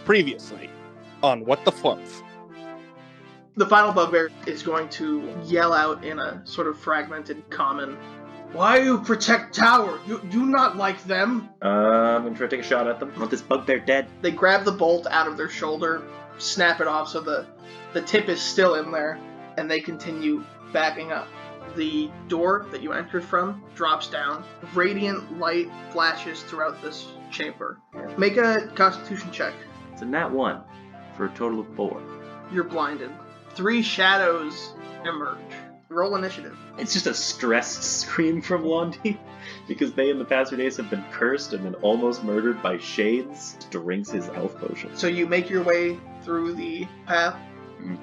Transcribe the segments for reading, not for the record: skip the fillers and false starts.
Previously on What the Flumph. The final bugbear is going to yell out in a sort of fragmented common, "Why you protect Tower? You not like them?" I'm gonna try to take a shot at them. I want this bugbear dead. They grab the bolt out of their shoulder, snap it off so the tip is still in there, and they continue backing up. The door that you entered from drops down. Radiant light flashes throughout this chamber. Make a constitution check. It's a nat 1 for a total of 4. You're blinded. 3 shadows emerge. Roll initiative. It's just a stressed scream from Londi because they in the past few days have been cursed and then almost murdered by shades. Drinks his health potion. So you make your way through the path,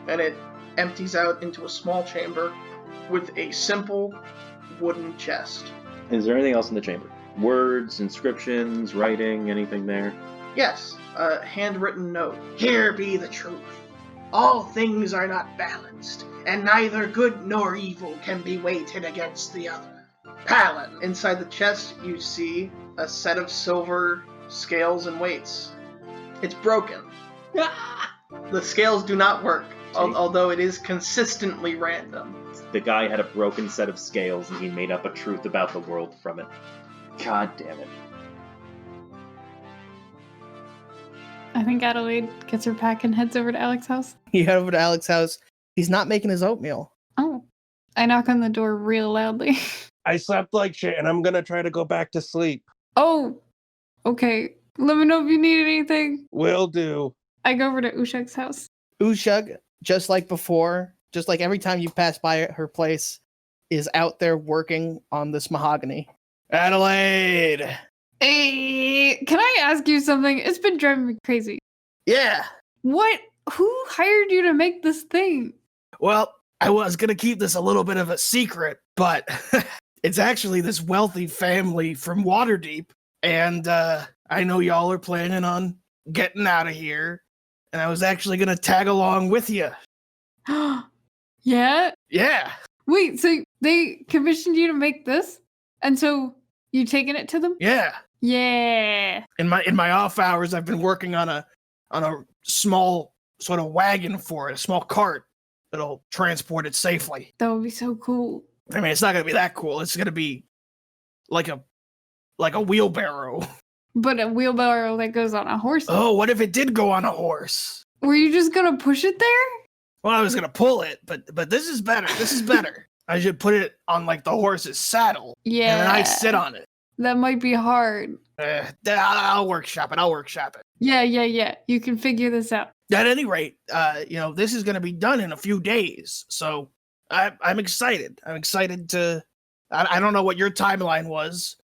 and it empties out into a small chamber with a simple wooden chest. Is there anything else in the chamber? Words, inscriptions, writing, anything there? Yes, a handwritten note. Here be the truth. All things are not balanced, and neither good nor evil can be weighted against the other. Palin. Inside the chest, you see a set of silver scales and weights. It's broken. The scales do not work, although it is consistently random. The guy had a broken set of scales and he made up a truth about the world from it. God damn it. I think Adelaide gets her pack and heads over to Alec's house. You head over to Alec's house. He's not making his oatmeal. Oh. I knock on the door real loudly. I slept like shit and I'm gonna try to go back to sleep. Oh, okay. Let me know if you need anything. Will do. I go over to Ushug's house. Ushug, just like before, just like every time you pass by her place, is out there working on this mahogany. Adelaide! Hey, can I ask you something? It's been driving me crazy. Yeah. What? Who hired you to make this thing? Well, I was going to keep this a little bit of a secret, but it's actually this wealthy family from Waterdeep. And I know y'all are planning on getting out of here. And I was actually going to tag along with you. Yeah? Yeah. Wait, so they commissioned you to make this? And so you taking it to them? Yeah. Yeah. In my off hours, I've been working on a small sort of wagon for it, a small cart that'll transport it safely. That would be so cool. I mean, it's not gonna be that cool. It's gonna be like a wheelbarrow. But a wheelbarrow that goes on a horse. Oh, what if it did go on a horse? Were you just gonna push it there? Well, I was gonna pull it, but this is better. This is better. I should put it on like the horse's saddle. Yeah. And then I sit on it. That might be hard. I'll workshop it. Yeah. You can figure this out. At any rate, this is going to be done in a few days, so I'm excited. I'm excited to. I don't know what your timeline was,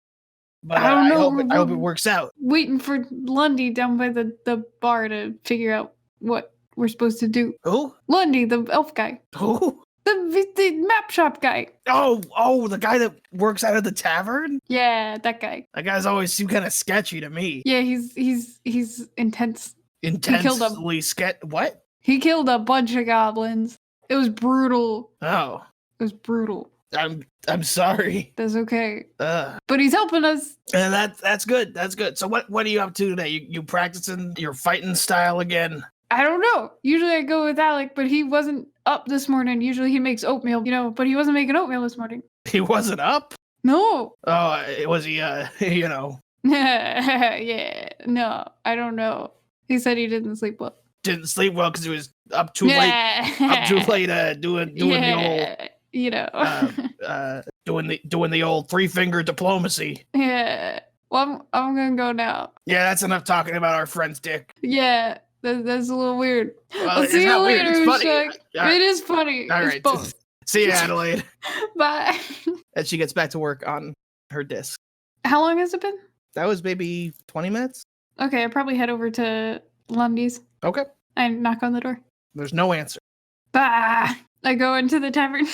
but I don't know. I hope it works out. Waiting for Londi down by the bar to figure out what we're supposed to do. Who? Londi, the elf guy. Who? The map shop guy. Oh, the guy that works out of the tavern? Yeah, that guy. That guy's always seemed kind of sketchy to me. Yeah, he's intense. Intensely what? He killed a bunch of goblins. It was brutal. Oh. It was brutal. I'm sorry. That's okay. But he's helping us. And that's good. That's good. So what are you up to today? You practicing your fighting style again? I don't know. Usually I go with Alec, but he wasn't up this morning. Usually he makes oatmeal, but he wasn't making oatmeal this morning. He wasn't up? No. Oh, was he, Yeah. No, I don't know. He said he didn't sleep well. Didn't sleep well because he was up too late. Up too late doing the old doing the old 3-finger diplomacy. Yeah. Well, I'm gonna go now. Yeah, that's enough talking about our friend's dick. Yeah. That's a little weird. Well, I'll see you later, it's funny. It is funny. All it's right. Both. See you, Adelaide. Bye. And she gets back to work on her disc. How long has it been? That was maybe 20 minutes. Okay, I probably head over to Londi's. Okay. I knock on the door. There's no answer. Bah! I go into the tavern.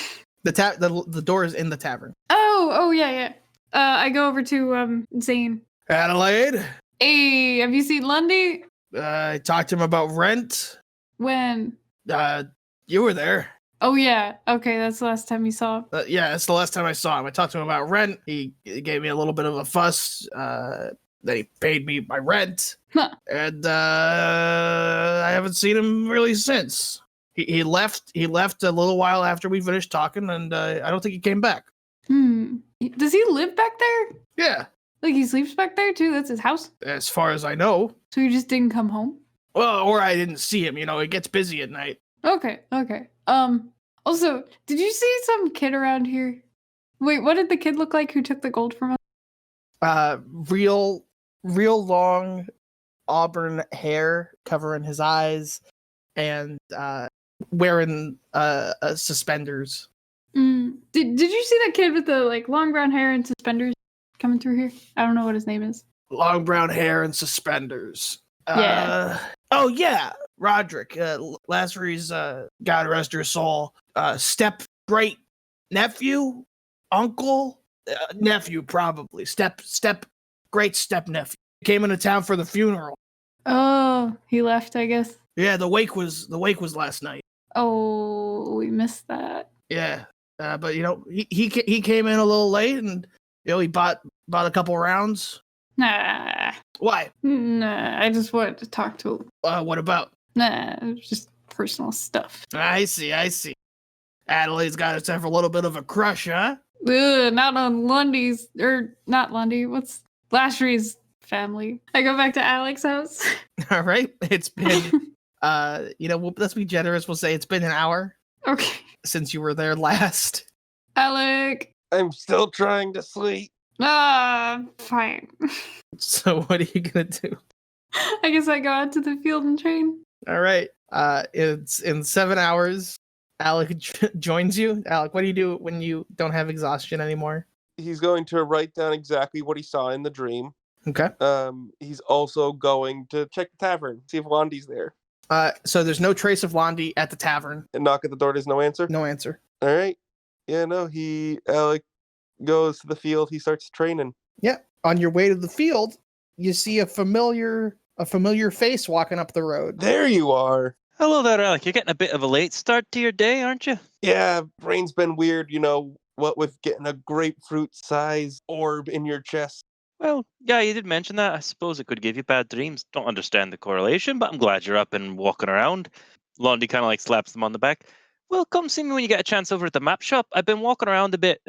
The door is in the tavern. Oh yeah. I go over to Zane. Adelaide? Hey, have you seen Londi? I talked to him about rent. When? You were there. Oh yeah. Okay, that's the last time you saw him. Yeah, that's the last time I saw him. I talked to him about rent. He gave me a little bit of a fuss. Then he paid me my rent, Huh. and I haven't seen him really since. He left. He left a little while after we finished talking, and I don't think he came back. Does he live back there? Yeah, Like he sleeps back there too? That's his house? as far as I know. So he just didn't come home? Well, or I didn't see him. It gets busy at night. Okay. Also, did you see some kid around here? Wait, what did the kid look like who took the gold from us? Real long auburn hair covering his eyes, and wearing suspenders. Did you see that kid with the like long brown hair and suspenders coming through here? I don't know what his name is. Long brown hair and suspenders. Yeah. Oh yeah, Roderick. Lassery's God rest her soul. Step great nephew, uncle, nephew probably. Step great step nephew. Came into town for the funeral. Oh, he left, I guess. Yeah, the wake was last night. Oh, we missed that. Yeah, but he came in a little late, and he bought a couple rounds. Nah, Why? I just wanted to talk to him. What about? Nah, it was just personal stuff. I see. Adelaide's got herself a little bit of a crush, huh? Ugh, not on Lundy's, or not Lundy, what's Lashley's family. I go back to Alec's house. All right. It's been, let's be generous. We'll say it's been an hour Okay. since you were there last. Alec. I'm still trying to sleep. Fine. So what are you gonna do? I guess I go out to the field and train. All right. It's in 7 hours. Alec joins you. Alec, what do you do when you don't have exhaustion anymore? He's going to write down exactly what he saw in the dream. Okay. He's also going to check the tavern, see if Londi's there. So there's no trace of Londi at the tavern. And knock at the door, there's no answer? No answer. All right. Yeah, no, Alec goes to the field, he starts training. Yeah. On your way to the field, you see a familiar face walking up the road. There you are. Hello there, Alec. You're getting a bit of a late start to your day, aren't you? Yeah, brain's been weird, what with getting a grapefruit-sized orb in your chest. Well, yeah, you did mention that. I suppose it could give you bad dreams. Don't understand the correlation, but I'm glad you're up and walking around. Londi kind of slaps them on the back. Well, come see me when you get a chance over at the map shop. I've been walking around a bit,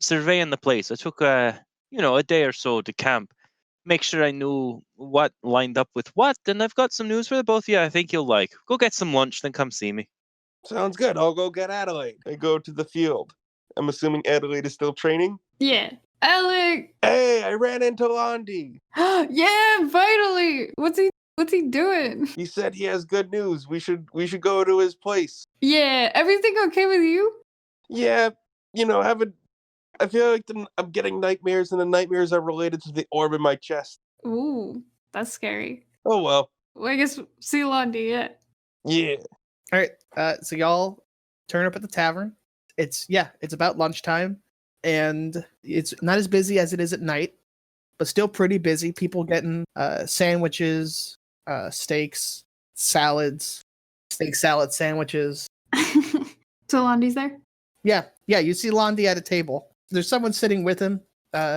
surveying the place. I took a day or so to camp. Make sure I knew what lined up with what, and I've got some news for the both of you I think you'll like. Go get some lunch, then come see me. Sounds good. I'll go get Adelaide. I go to the field. I'm assuming Adelaide is still training? Yeah. Alec! Hey, I ran into Londi. Yeah, finally! What's he doing? He said he has good news. We should go to his place. Yeah, everything okay with you? Yeah, I feel like I'm getting nightmares, and the nightmares are related to the orb in my chest. Ooh, that's scary. Oh well. Well, I guess see Londi, yeah. Yeah. All right. So y'all turn up at the tavern. It's about lunchtime, and it's not as busy as it is at night, but still pretty busy. People getting sandwiches, steaks, salads, steak salad sandwiches. So Londi's there? Yeah. You see Londi at a table. There's someone sitting with him,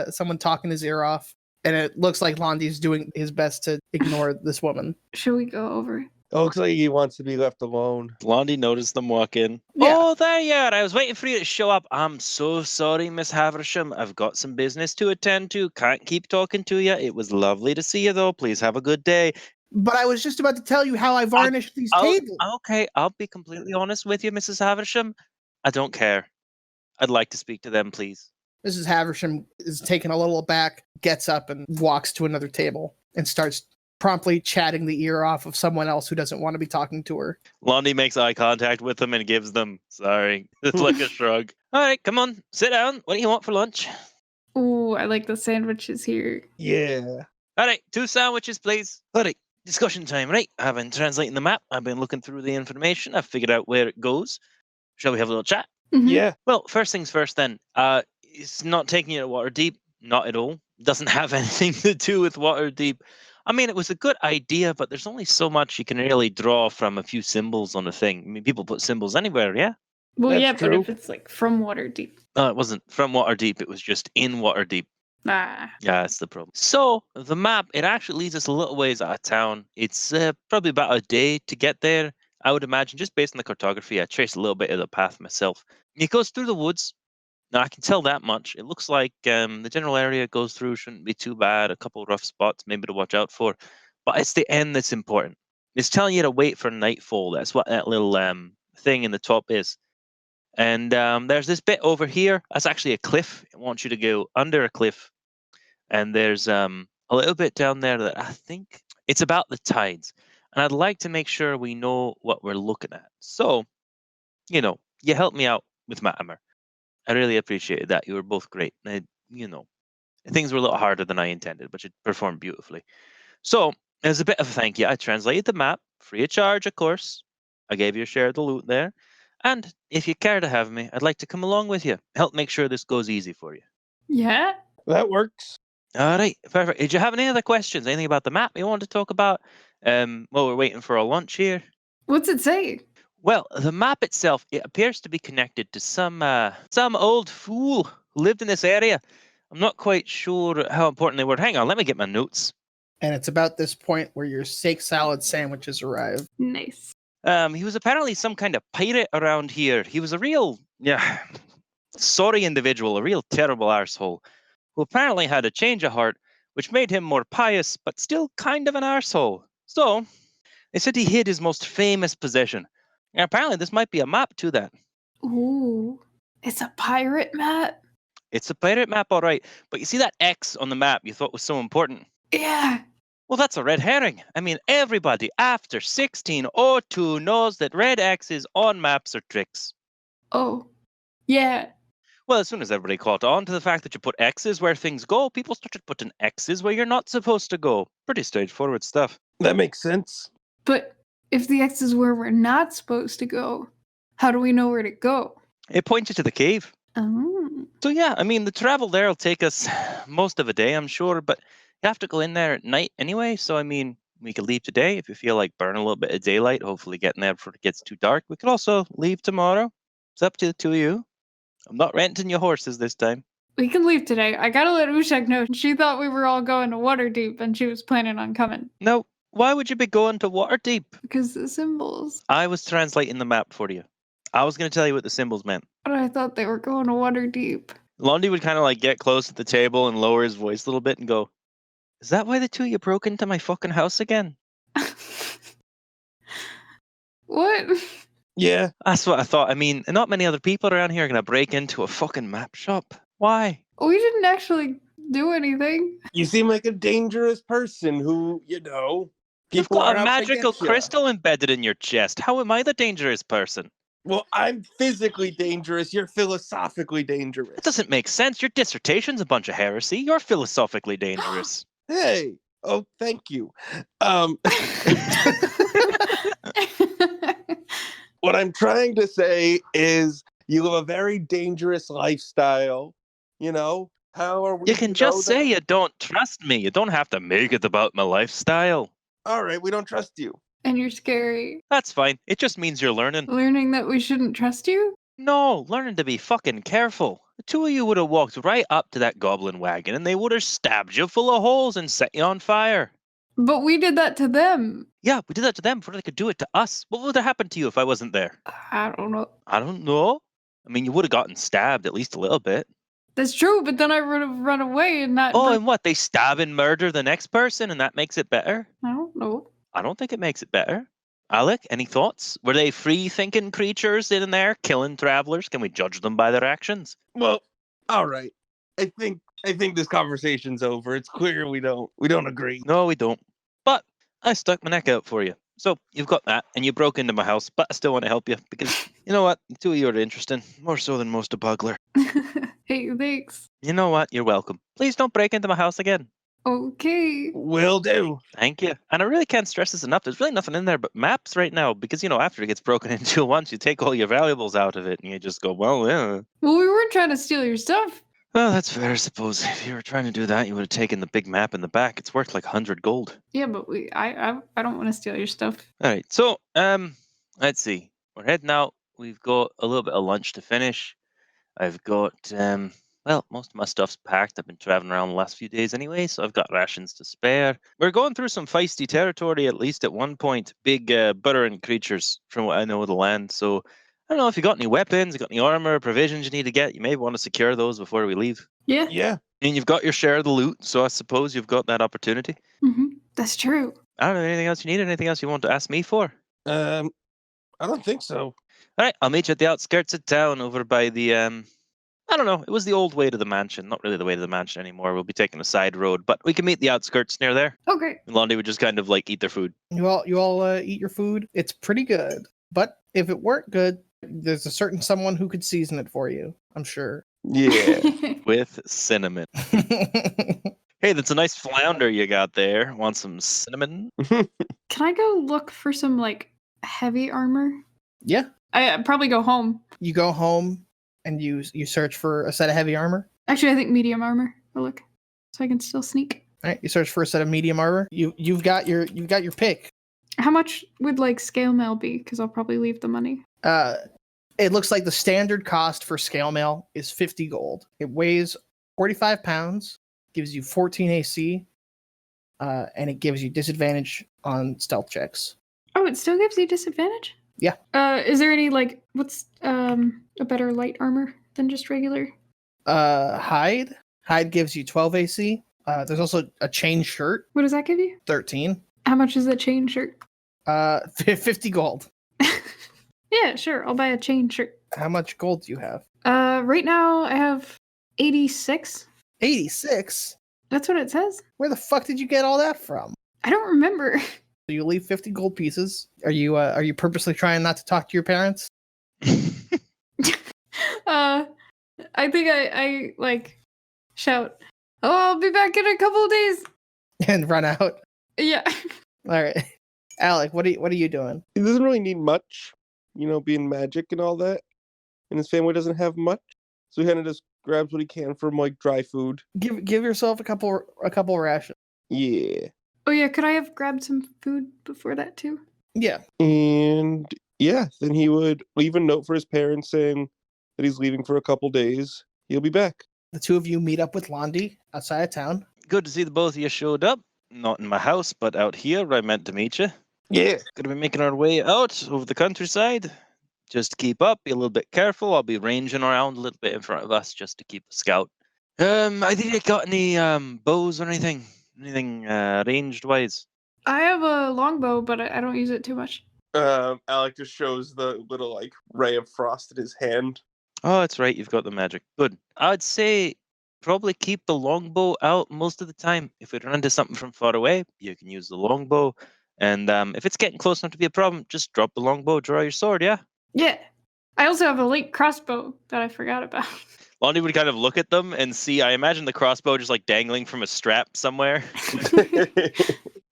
someone talking his ear off, and it looks like Londi's doing his best to ignore this woman. Should we go over? It looks like he wants to be left alone. Londi noticed them walk in. Yeah. Oh, there you are. I was waiting for you to show up. I'm so sorry, Miss Haversham. I've got some business to attend to. Can't keep talking to you. It was lovely to see you, though. Please have a good day. But I was just about to tell you how I varnished these tables. Okay, I'll be completely honest with you, Mrs. Haversham. I don't care. I'd like to speak to them, please. Mrs. Haversham is taken a little aback, gets up and walks to another table and starts promptly chatting the ear off of someone else who doesn't want to be talking to her. Londi makes eye contact with them and gives them, sorry, it's like a shrug. All right, come on, sit down. What do you want for lunch? Ooh, I like the sandwiches here. Yeah. All right, 2 sandwiches, please. All right, discussion time, right? I've been translating the map. I've been looking through the information. I've figured out where it goes. Shall we have a little chat? Mhm. Yeah. Well, first things first then. It's not taking you to Waterdeep. Not at all. Doesn't have anything to do with Waterdeep. I mean, it was a good idea, but there's only so much you can really draw from a few symbols on a thing. I mean, people put symbols anywhere, yeah? Well, That's yeah, but true. if it's like from Waterdeep. It wasn't from Waterdeep. It was just in Waterdeep. Ah. Yeah, that's the problem. So the map, it actually leads us a little ways out of town. It's probably about a day to get there. I would imagine, just based on the cartography. I traced a little bit of the path myself. It goes through the woods. Now I can tell that much. It looks like the general area it goes through shouldn't be too bad. A couple of rough spots, maybe to watch out for. But it's the end that's important. It's telling you to wait for nightfall. That's what that little thing in the top is. And there's this bit over here. That's actually a cliff. It wants you to go under a cliff. And there's a little bit down there that I think it's about the tides. And I'd like to make sure we know what we're looking at. So, you helped me out with Matimer. I really appreciated that. You were both great. Things were a little harder than I intended, but you performed beautifully. So, as a bit of a thank you, I translated the map, free of charge, of course. I gave you a share of the loot there. And if you care to have me, I'd like to come along with you. Help make sure this goes easy for you. Yeah. That works. All right, perfect. Did you have any other questions? Anything about the map you want to talk about? While we're waiting for our lunch here. What's it say? Well, the map itself, it appears to be connected to some old fool who lived in this area. I'm not quite sure how important they were. Hang on, let me get my notes. And it's about this point where your steak salad sandwiches arrive. Nice. He was apparently some kind of pirate around here. He was a real, sorry individual, a real terrible arsehole, who apparently had a change of heart, which made him more pious, but still kind of an arsehole. So, they said he hid his most famous possession. And apparently this might be a map to that. Ooh. It's a pirate map? It's a pirate map, all right. But you see that X on the map you thought was so important? Yeah. Well, that's a red herring. I mean, everybody after 1602 knows that red X's on maps are tricks. Oh. Yeah. Well, as soon as everybody caught on to the fact that you put X's where things go, people started putting X's where you're not supposed to go. Pretty straightforward stuff. That makes sense. But if the X is where we're not supposed to go, how do we know where to go? It points you to the cave. Oh. So yeah, I mean, the travel there will take us most of a day, I'm sure, but you have to go in there at night anyway. So, I mean, we could leave today if you feel like burn a little bit of daylight, hopefully getting there before it gets too dark. We could also leave tomorrow. It's up to the two of you. I'm not renting your horses this time. We can leave today. I gotta let Ushak know. She thought we were all going to Waterdeep and she was planning on coming. No, why would you be going to Waterdeep? Because the symbols. I was translating the map for you. I was going to tell you what the symbols meant. But I thought they were going to Waterdeep. Londi would kind of like get close to the table and lower his voice a little bit and go, "Is that why the two of you broke into my fucking house again?" What? Yeah. That's what I thought. I mean, not many other people around here are going to break into a fucking map shop. Why? We didn't actually do anything. You seem like a dangerous person who, You've people got are a out to magical get ya. crystal embedded in your chest. How am I the dangerous person? Well, I'm physically dangerous. You're philosophically dangerous. That doesn't make sense. Your dissertation's a bunch of heresy. You're philosophically dangerous. Hey. Oh, thank you. What I'm trying to say is you have a very dangerous lifestyle. How are we? You can just say you don't trust me. You don't have to make it about my lifestyle. All right, we don't trust you. And you're scary. That's fine. It just means you're learning. Learning that we shouldn't trust you? No, learning to be fucking careful. The two of you would have walked right up to that goblin wagon and they would have stabbed you full of holes and set you on fire. But we did that to them. Yeah, we did that to them before they could do it to us. What would have happened to you if I wasn't there? I don't know. I don't know. I mean, you would have gotten stabbed at least a little bit. That's true, but then I would have run away and not. Oh, and what? They stab and murder the next person and that makes it better? I don't know. I don't think it makes it better. Alec, any thoughts? Were they free-thinking creatures in there killing travelers? Can we judge them by their actions? Well, all right. I think this conversation's over. It's clear we don't agree. No, we don't. But I stuck my neck out for you. So you've got that, and you broke into my house, but I still want to help you because you know what? The two of you are interesting, more so than most a burglar. Hey, thanks. You know what? You're welcome. Please don't break into my house again. Okay. Will do. Thank you. And I really can't stress this enough. There's really nothing in there but maps right now because, after it gets broken into once, you take all your valuables out of it and you just go, well, yeah. Well, we weren't trying to steal your stuff. Well, that's fair, I suppose. If you were trying to do that, you would have taken the big map in the back. It's worth like 100 gold. Yeah, but I don't want to steal your stuff. All right. So, let's see. We're heading out. We've got a little bit of lunch to finish. I've got Well, most of my stuff's packed. I've been traveling around the last few days anyway, so I've got rations to spare. We're going through some feisty territory, at least at one point. Big buttering creatures, from what I know of the land. So I don't know if you got any weapons, you got any armor, provisions you need to get. You may want to secure those before we leave. Yeah. Yeah. And you've got your share of the loot, so I suppose you've got that opportunity. That's true. I don't know, anything else you need? Anything else you want to ask me for? I don't think so. All right, I'll meet you at the outskirts of town over by the, I don't know, it was the old way to the mansion. Not really the way to the mansion anymore. We'll be taking a side road, but we can meet the outskirts near there. Okay. And Londi would just kind of like eat their food. You all eat your food. It's pretty good, but if it weren't good, there's a certain someone who could season it for you. I'm sure. Yeah. With cinnamon. Hey, that's a nice flounder you got there. Want some cinnamon? Can I go look for some like heavy armor? Yeah, I'd probably go home. you go home and you search for a set of heavy armor. Actually, I think medium armor. I'll look, so I can still sneak. All right, you search for a set of medium armor. You've got your pick. How much would like scale mail be? Because I'll probably leave the money. It looks like the standard cost for scale mail is 50 gold. It weighs 45 pounds, gives you 14 AC, and it gives you disadvantage on stealth checks. Oh, it still gives you disadvantage? Yeah. Is there any like what's a better light armor than just regular? Hide gives you 12 AC. There's also a chain shirt, What does that give you? 13. How much is the chain shirt? 50 gold. Yeah, sure. I'll buy a chain shirt. How much gold do you have? Right now I have 86. 86. That's what it says. Where the fuck did you get all that from? I don't remember. So you leave 50 gold pieces. Are you purposely trying not to talk to your parents? I think I like shout, "Oh, I'll be back in a couple of days." And run out. Yeah. All right. Alec, what are you doing? He doesn't really need much, being magic and all that. And his family doesn't have much. So he kind of just grabs what he can from like dry food. Give yourself a couple rations. Yeah. Oh yeah, could I have grabbed some food before that too? Yeah. And yeah, then he would leave a note for his parents saying that he's leaving for a couple days. He'll be back. The two of you meet up with Londi outside of town. Good to see the both of you showed up. Not in my house, but out here where I meant to meet you. Yeah. Gonna be making our way out over the countryside. Just keep up, be a little bit careful. I'll be ranging around a little bit in front of us just to keep a scout. I think you got any bows or anything? Anything ranged wise? I have a longbow, but I don't use it too much. Alec just shows the little like ray of frost in his hand. Oh, that's right, you've got the magic. Good. I'd say probably keep the longbow out most of the time. If we run into something from far away, you can use the longbow. And if it's getting close enough to be a problem, just drop the longbow, draw your sword, yeah? Yeah. I also have a light crossbow that I forgot about. Londi would kind of look at them and see, I imagine the crossbow just like dangling from a strap somewhere.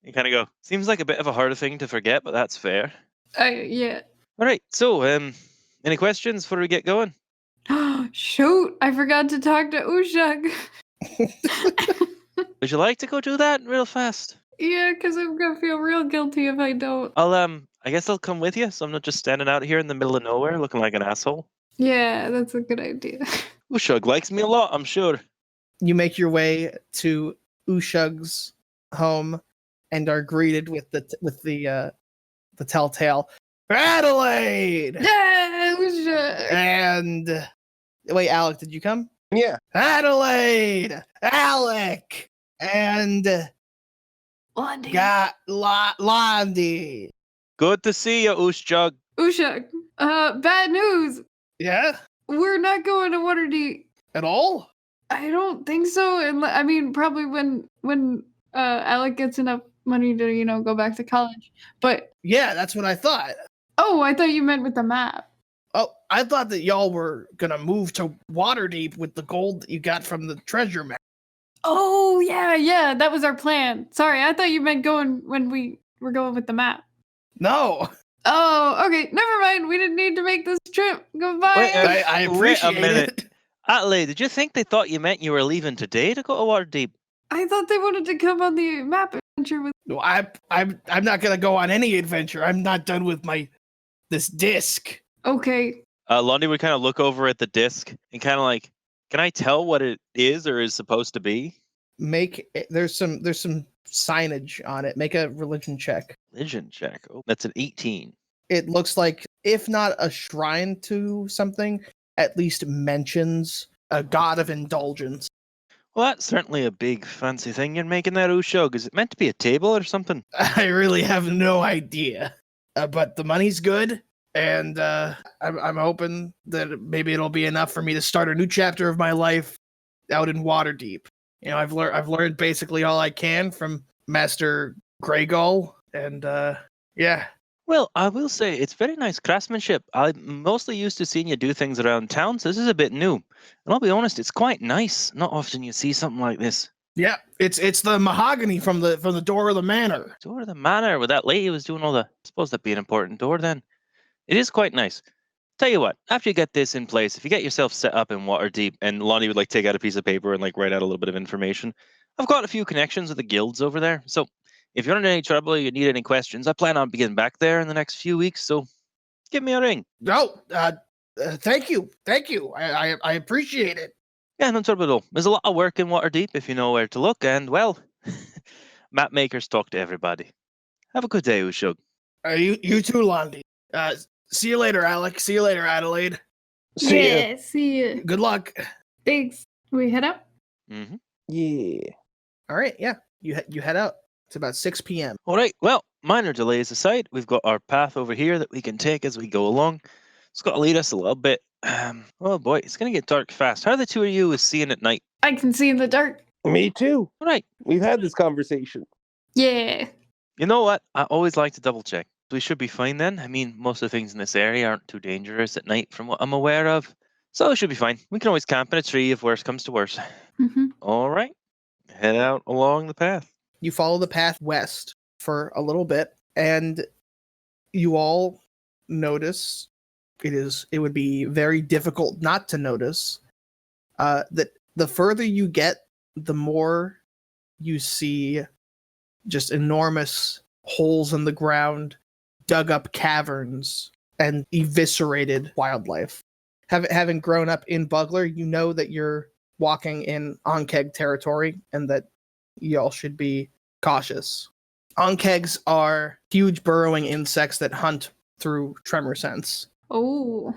You kind of go, seems like a bit of a harder thing to forget, but that's fair. Yeah. All right, so any questions before we get going? Shoot, I forgot to talk to Ushag. Would you like to go do that real fast? Yeah, because I'm gonna feel real guilty if I don't. I guess I'll come with you, so I'm not just standing out here in the middle of nowhere looking like an asshole. Yeah, that's a good idea. Ushug likes me a lot, I'm sure. You make your way to Ushug's home and are greeted with the telltale Adelaide. Yeah, Ushag. And wait, Alec, did you come? Yeah. Adelaide, Alec, and Londi. got Londi. Good to see you, Ushug. Ushag. Bad news. Yeah, We're not going to Waterdeep. at all? I don't think so. And I mean, probably when Alec gets enough money to go back to college. But Yeah, that's what I thought. oh, I thought you meant with the map. Oh, I thought that y'all were gonna move to Waterdeep with the gold that you got from the treasure map. Oh yeah, that was our plan. Sorry, I thought you meant going when we were going with the map. No, Oh, okay, never mind. We didn't need to make this trip. Goodbye. Wait, I wait a appreciate minute. it. Adelaide, did you think they thought you meant you were leaving today to go to Waterdeep? I thought they wanted to come on the map adventure with. No, I'm not gonna go on any adventure. I'm not done with this disc. Okay. Londi would kind of look over at the disc and kind of like Can I tell what it is or is supposed to be? There's some signage on it. Make a religion check. Religion check. Oh, that's an 18. It looks like, if not a shrine to something, at least mentions a god of indulgence. Well, that's certainly a big fancy thing you're making there, Ushog. Is it meant to be a table or something? I really have no idea, but the money's good, and I'm hoping that maybe it'll be enough for me to start a new chapter of my life out in Waterdeep. You know, I've learned basically all I can from Master Greygull, and yeah. Well, I will say it's very nice craftsmanship. I'm mostly used to seeing you do things around town, so this is a bit new. And I'll be honest, it's quite nice. Not often you see something like this. Yeah, it's the mahogany from the door of the manor. Door of the manor, where that lady was doing all the... I suppose that'd be an important door then. It is quite nice. Tell you what, after you get this in place, if you get yourself set up in Waterdeep, and Lonnie would take out a piece of paper and write out a little bit of information, I've got a few connections with the guilds over there, so if you're in any trouble or you need any questions, I plan on being back there in the next few weeks, so give me a ring. No, thank you. I appreciate it. Yeah, no trouble at all. There's a lot of work in Waterdeep if you know where to look, and, well, map makers talk to everybody. Have a good day, Ushug. You too, Londi. See you later, Alec. See you later, Adelaide. See you. Good luck. Thanks. We head out? Mm-hmm. Yeah. All right, yeah. You head out. It's about 6 p.m. All right, well, minor delays aside, we've got our path over here that we can take as we go along. It's got to lead us a little bit. Oh boy, it's going to get dark fast. How are the two of you seeing at night? I can see in the dark. Me too. All right. We've had this conversation. Yeah. You know what? I always like to double check. We should be fine then. I mean, most of the things in this area aren't too dangerous at night from what I'm aware of. So it should be fine. We can always camp in a tree if worse comes to worse. Mm-hmm. All right. Head out along the path. You follow the path west for a little bit, and you all notice it would be very difficult not to notice that the further you get, the more you see just enormous holes in the ground, dug up caverns, and eviscerated wildlife. Having grown up in Bugler, you know that you're walking in Onkeg territory and that y'all should be cautious. Onkegs are huge burrowing insects that hunt through tremor sense. Oh,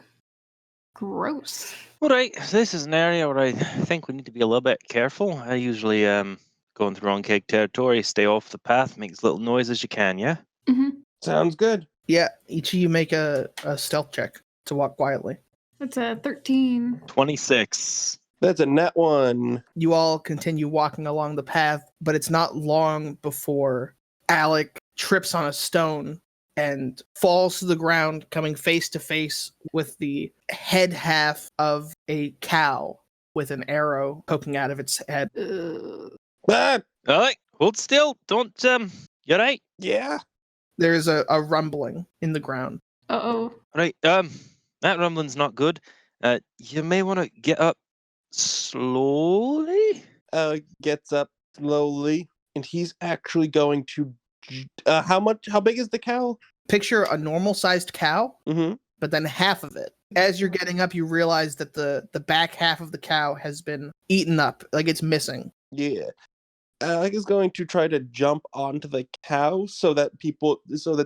gross. All right, this is an area where I think we need to be a little bit careful. I usually going through on-cake territory, stay off the path, make as little noise as you can, yeah? Mm-hmm. Sounds good. Yeah, each of you make a stealth check to walk quietly. That's a 13. 26. That's a net one. You all continue walking along the path, but it's not long before Alec trips on a stone and falls to the ground, coming face to face with the head half of a cow with an arrow poking out of its head. Ah, All right, hold still. Don't, you're right. yeah. There's a rumbling in the ground. Uh-oh. All right, that rumbling's not good. You may want to get up slowly. Gets up slowly, and he's actually going to. How big is the cow? Picture a normal-sized cow, Mm-hmm. but then half of it. As you're getting up, you realize that the back half of the cow has been eaten up, like it's missing. Yeah. Alec is going to try to jump onto the cow so that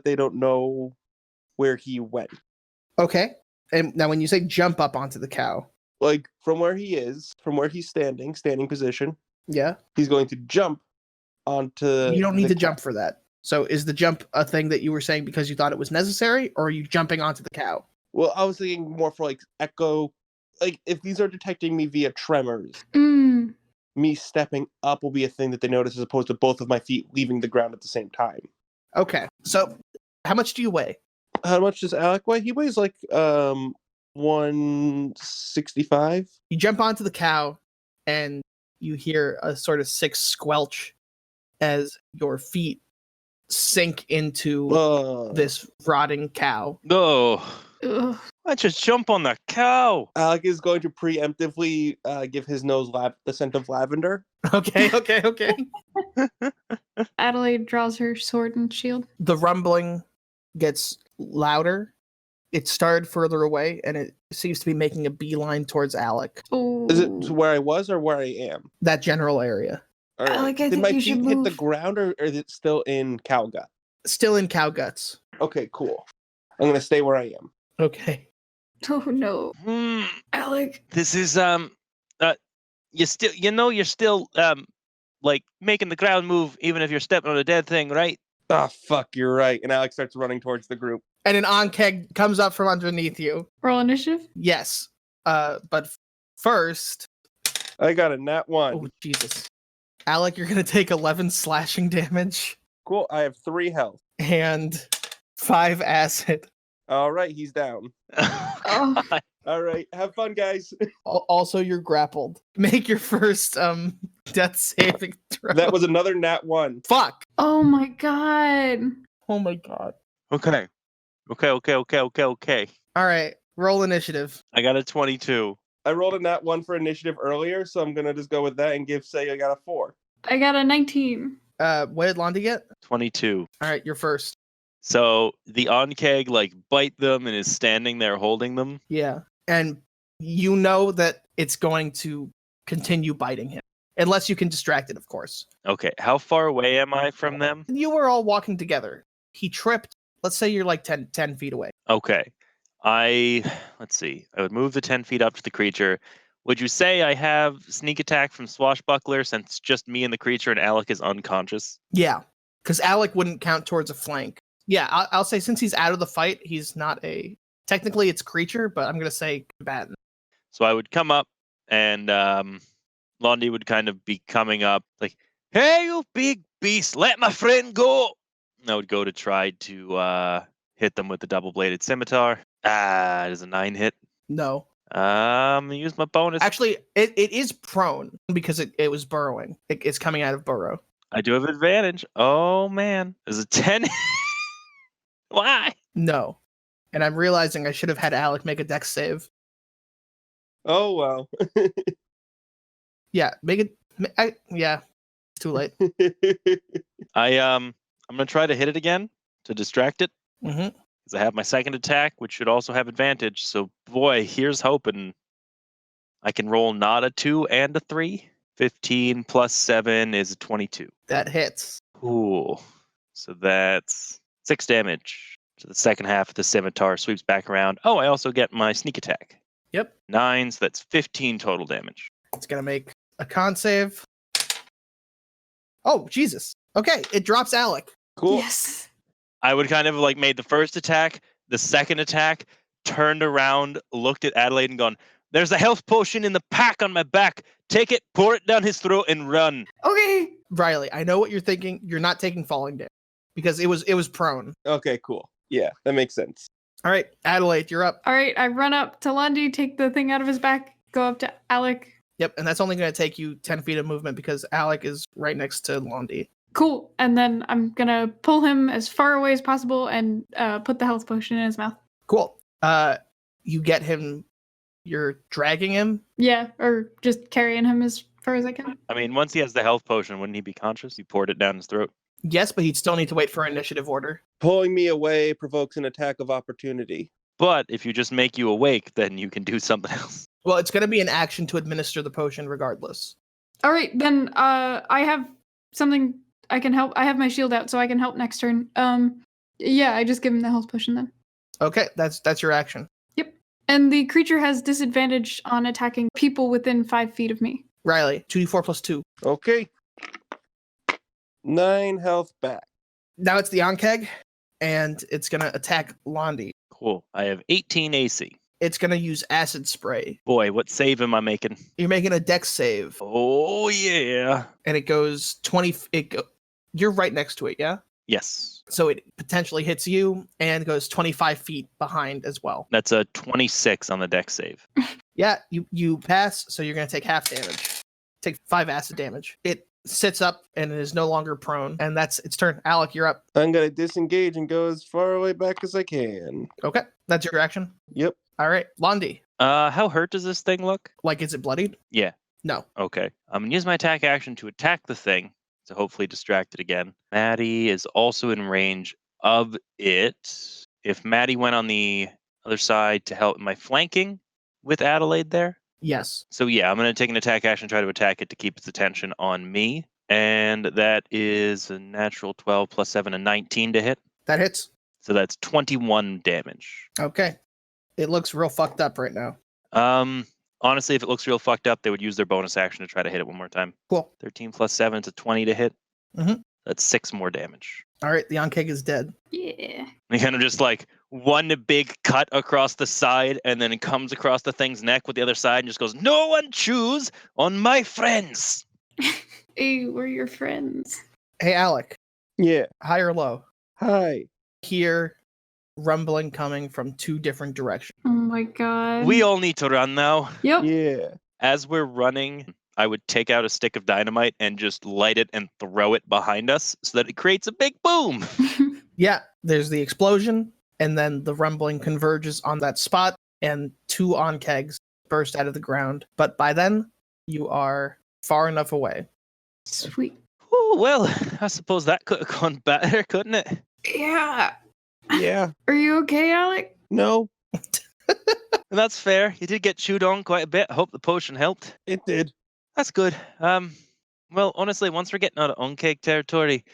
they don't know where he went. Okay. And now when you say jump up onto the cow, Like from where he's standing position, yeah, he's going to jump onto. you don't need the to jump for that. So is the jump a thing that you were saying because you thought it was necessary, or are you jumping onto the cow? Well, I was thinking more for like echo, like if these are detecting me via tremors, Mm. me stepping up will be a thing that they notice as opposed to both of my feet leaving the ground at the same time. Okay. So how much do you weigh? How much does Alec weigh? He weighs like 165. You jump onto the cow and you hear a sort of sick squelch as your feet sink into this rotting cow. No. Ugh. Why don't you jump on the cow? Alec is going to preemptively give his nose the scent of lavender. Okay. Adelaide draws her sword and shield. The rumbling gets louder. It started further away, and it seems to be making a beeline towards Alec. Oh. Is it where I was or where I am? That general area. All right. Alec, I Did think my you feet should hit the move. ground or is it still in cow gut? Still in cow guts. Okay, cool. I'm gonna stay where I am. Okay. Oh no, Hmm. Alec. This is you're still like making the ground move even if you're stepping on a dead thing, right? Ah, fuck, you're right. And Alex starts running towards the group. And an onkeg comes up from underneath you. Roll initiative. Yes. But first, I got a nat 1. oh Jesus, Alec, you're gonna take 11 slashing damage Cool. I have 3 health. and 5 acid. All right, he's down. Oh. God. All right, have fun, guys. Also, you're grappled. Make your first death saving throw. That was another nat 1. Fuck. Oh my god. Oh my god. Okay. All right, roll initiative. I got a 22. I rolled a nat 1 for initiative earlier, so I'm gonna just go with that and say I got a 4. I got a 19. What did Londi get? 22. All right, you're first. So the onkeg like bite them and is standing there holding them. Yeah, and you know that it's going to continue biting him unless you can distract it, of course. Okay, how far away am I from them? You were all walking together. He tripped. Let's say you're like 10 feet away. Okay. Let's see. I would move the 10 feet up to the creature. Would you say I have sneak attack from Swashbuckler since it's just me and the creature and Alec is unconscious? Yeah, because Alec wouldn't count towards a flank. Yeah, I'll say since he's out of the fight, he's not a... Technically, it's creature, but I'm going to say combatant. So I would come up and Londi would kind of be coming up like, hey, you big beast, let my friend go. And I would go to try to hit them with the double-bladed scimitar. It is a 9 hit. No. Use my bonus. Actually, it is prone because it was burrowing. It's coming out of burrow. I do have advantage. Oh, man. There's a 10. Why? No. And I'm realizing I should have had Alec make a dex save. Oh, well. Yeah, make it... yeah, it's too late. I'm going to try to hit it again to distract it. Mm-hmm. Because I have my second attack, which should also have advantage. So, boy, here's hoping I can roll not a 2 and a 3. 15 plus 7 is a 22. That hits. Cool. So that's 6 damage. So the second half of the scimitar sweeps back around. Oh, I also get my sneak attack. Yep. 9, so that's 15 total damage. It's going to make a con save. Oh, Jesus. Okay, it drops Alec. Cool. Yes. I would kind of like made the first attack, the second attack, turned around, looked at Adelaide and gone, there's a health potion in the pack on my back. Take it, pour it down his throat and run. Okay. Riley, I know what you're thinking. You're not taking falling damage because it was prone. Okay, cool. Yeah, that makes sense. All right, Adelaide, you're up. All right. I run up to Londi, take the thing out of his back, go up to Alec. Yep, and that's only going to take you 10 feet of movement because Alec is right next to Londi. Cool. And then I'm going to pull him as far away as possible and put the health potion in his mouth. Cool. You get him. You're dragging him. Yeah. Or just carrying him as far as I can. I mean, once he has the health potion, wouldn't he be conscious? You poured it down his throat. Yes, but he'd still need to wait for initiative order. Pulling me away provokes an attack of opportunity. But if you just make you awake, then you can do something else. Well, it's going to be an action to administer the potion regardless. All right. Then I have something I can help. I have my shield out, so I can help next turn. Yeah, I just give him the health potion then. Okay, that's your action. Yep. And the creature has disadvantage on attacking people within 5 feet of me. Riley, 2d4 plus 2. Okay. 9 health back. Now it's the Onkeg, and it's going to attack Londi. Cool. I have 18 AC. It's going to use acid spray. Boy, what save am I making? You're making a dex save, Oh, yeah. and it goes 20... You're right next to it, yeah? Yes. So it potentially hits you and goes 25 feet behind as well. That's a 26 on the dex save. Yeah, you pass, so you're going to take half damage. Take 5 acid damage. It sits up and is no longer prone, and that's its turn. Alec, you're up. I'm going to disengage and go as far away back as I can. Okay, that's your action. Yep. All right, Londi. How hurt does this thing look? Like, is it bloodied? Yeah. No. Okay. I'm going to use my attack action to attack the thing to hopefully distract it again. Maddie is also in range of it. If Maddie went on the other side to help, am I flanking with Adelaide there? Yes. So yeah, I'm going to take an attack action and try to attack it to keep its attention on me. And that is a natural 12 plus 7, a 19 to hit. That hits. So that's 21 damage. Okay. It looks real fucked up right now. Honestly, if it looks real fucked up, they would use their bonus action to try to hit it one more time. Cool. 13 plus 7 is a 20 to hit. Mhm. That's 6 more damage. All right, the Ankeg is dead. Yeah. And kind of just like one big cut across the side, and then it comes across the thing's neck with the other side and just goes, "No one choose on my friends." Hey, we're your friends. Hey, Alec, Yeah. high or low? Hi. Hear rumbling coming from 2 different directions. Oh my god. We all need to run now. Yep. Yeah. As we're running, I would take out a stick of dynamite and just light it and throw it behind us so that it creates a big boom. Yeah, there's the explosion, and then the rumbling converges on that spot, and 2 Ankegs burst out of the ground. But by then, you are far enough away. Sweet. Oh, well, I suppose that could have gone better, couldn't it? Yeah. Yeah. Are you okay, Alec? No, And that's fair. You did get chewed on quite a bit. I hope the potion helped. it did. That's good. Well, honestly, once we're getting out of uncake territory,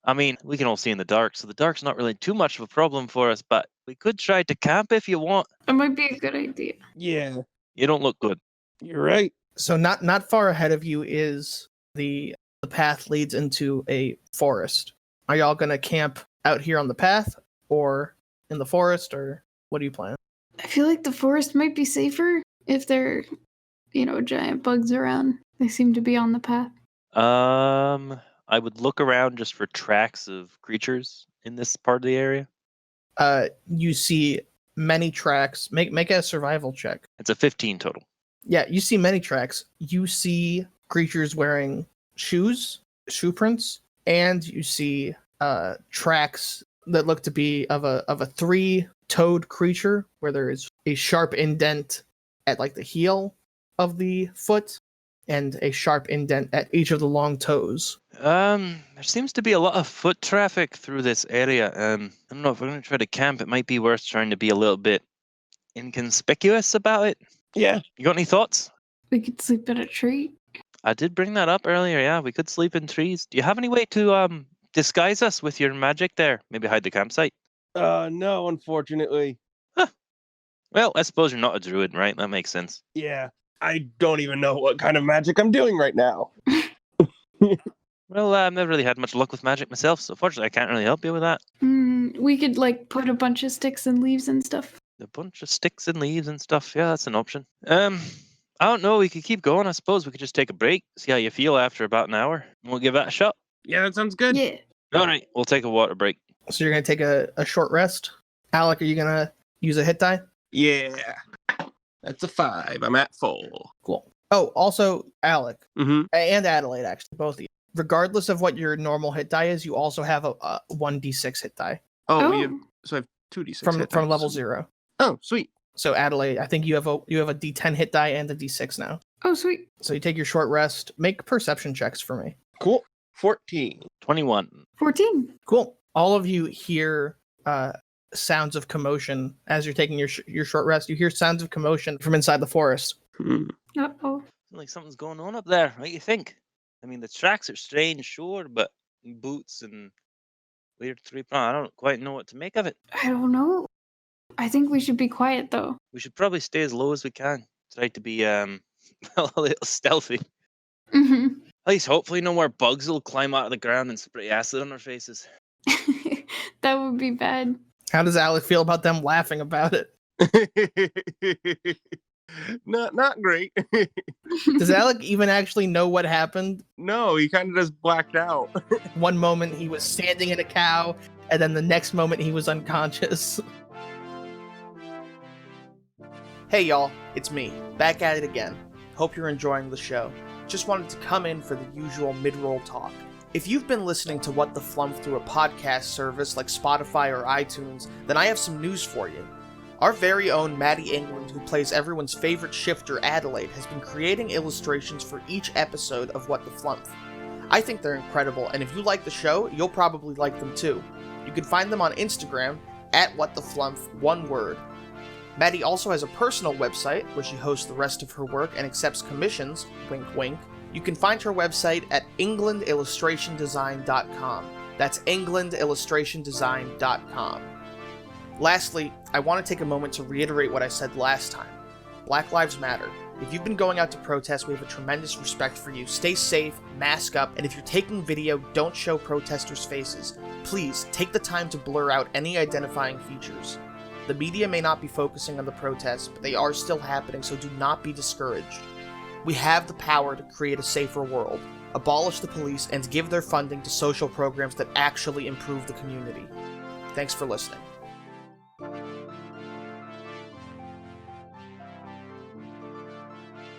I mean, we can all see in the dark, so the dark's not really too much of a problem for us, but we could try to camp if you want. That might be a good idea. Yeah. You don't look good. You're right. So not far ahead of you is the path leads into a forest. Are y'all gonna camp out here on the path, or in the forest, or what do you plan? I feel like the forest might be safer if there are, giant bugs around. They seem to be on the path. I would look around just for tracks of creatures in this part of the area. You see many tracks. Make a survival check. It's a 15 total. Yeah, you see many tracks. You see creatures wearing shoes, shoe prints, and you see tracks that look to be of a 3-toed creature where there is a sharp indent at like the heel of the foot and a sharp indent at each of the long toes. There seems to be a lot of foot traffic through this area. I don't know if we're going to try to camp. It might be worth trying to be a little bit inconspicuous about it. Yeah. You got any thoughts? We could sleep in a tree. I did bring that up earlier. Yeah, we could sleep in trees. Do you have any way to disguise us with your magic there? Maybe hide the campsite? No, unfortunately. Well, I suppose you're not a druid, right? That makes sense. Yeah. I don't even know what kind of magic I'm doing right now. Well, I've never really had much luck with magic myself, so fortunately I can't really help you with that. We could put a bunch of sticks and leaves and stuff. A bunch of sticks and leaves and stuff. Yeah, that's an option. I don't know. We could keep going. I suppose we could just take a break, see how you feel after about an hour. We'll give that a shot. Yeah, that sounds good. Yeah. All right, we'll take a water break. So you're gonna take a short rest. Alec, are you gonna use a hit die? Yeah. That's a 5. I'm at full. Cool. Oh, also Alec Mm-hmm. and Adelaide, actually, both of you. Regardless of what your normal hit die is, you also have a 1d6 hit die Oh, so I have 2d6 from hit from dice. level 0. Oh, sweet. So Adelaide, I think you have a d10 hit die and a d6 now. Oh, sweet. So you take your short rest. Make perception checks for me. Cool. 14. 21. 14. Cool. All of you hear sounds of commotion as you're taking your short rest. You hear sounds of commotion from inside the forest. Uh-oh. Like something's going on up there. What do you think? I mean, the tracks are strange, sure, but boots and weird 3-prong. I don't quite know what to make of it. I don't know. I think we should be quiet, though. We should probably stay as low as we can. Try to be a little stealthy. Mm-hmm. At least hopefully no more bugs will climb out of the ground and spray acid on our faces. That would be bad. How does Alec feel about them laughing about it? Not great. Does Alec even actually know what happened? No, he kind of just blacked out. One moment he was standing in a cow, and then the next moment he was unconscious. Hey y'all, it's me, back at it again. Hope you're enjoying the show. Just wanted to come in for the usual mid-roll talk. If you've been listening to What the Flumph through a podcast service like Spotify or iTunes, then I have some news for you. Our very own Maddie England, who plays everyone's favorite shifter Adelaide, has been creating illustrations for each episode of What the Flumph. I think they're incredible, and if you like the show, you'll probably like them too. You can find them on Instagram, @WhatTheFlumph, one word. Maddie also has a personal website where she hosts the rest of her work and accepts commissions, wink wink. You can find her website at englandillustrationdesign.com. That's englandillustrationdesign.com. Lastly, I want to take a moment to reiterate what I said last time. Black Lives Matter. If you've been going out to protest, we have a tremendous respect for you. Stay safe, mask up, and if you're taking video, don't show protesters' faces. Please, take the time to blur out any identifying features. The media may not be focusing on the protests, but they are still happening, so do not be discouraged. We have the power to create a safer world, abolish the police, and give their funding to social programs that actually improve the community. Thanks for listening.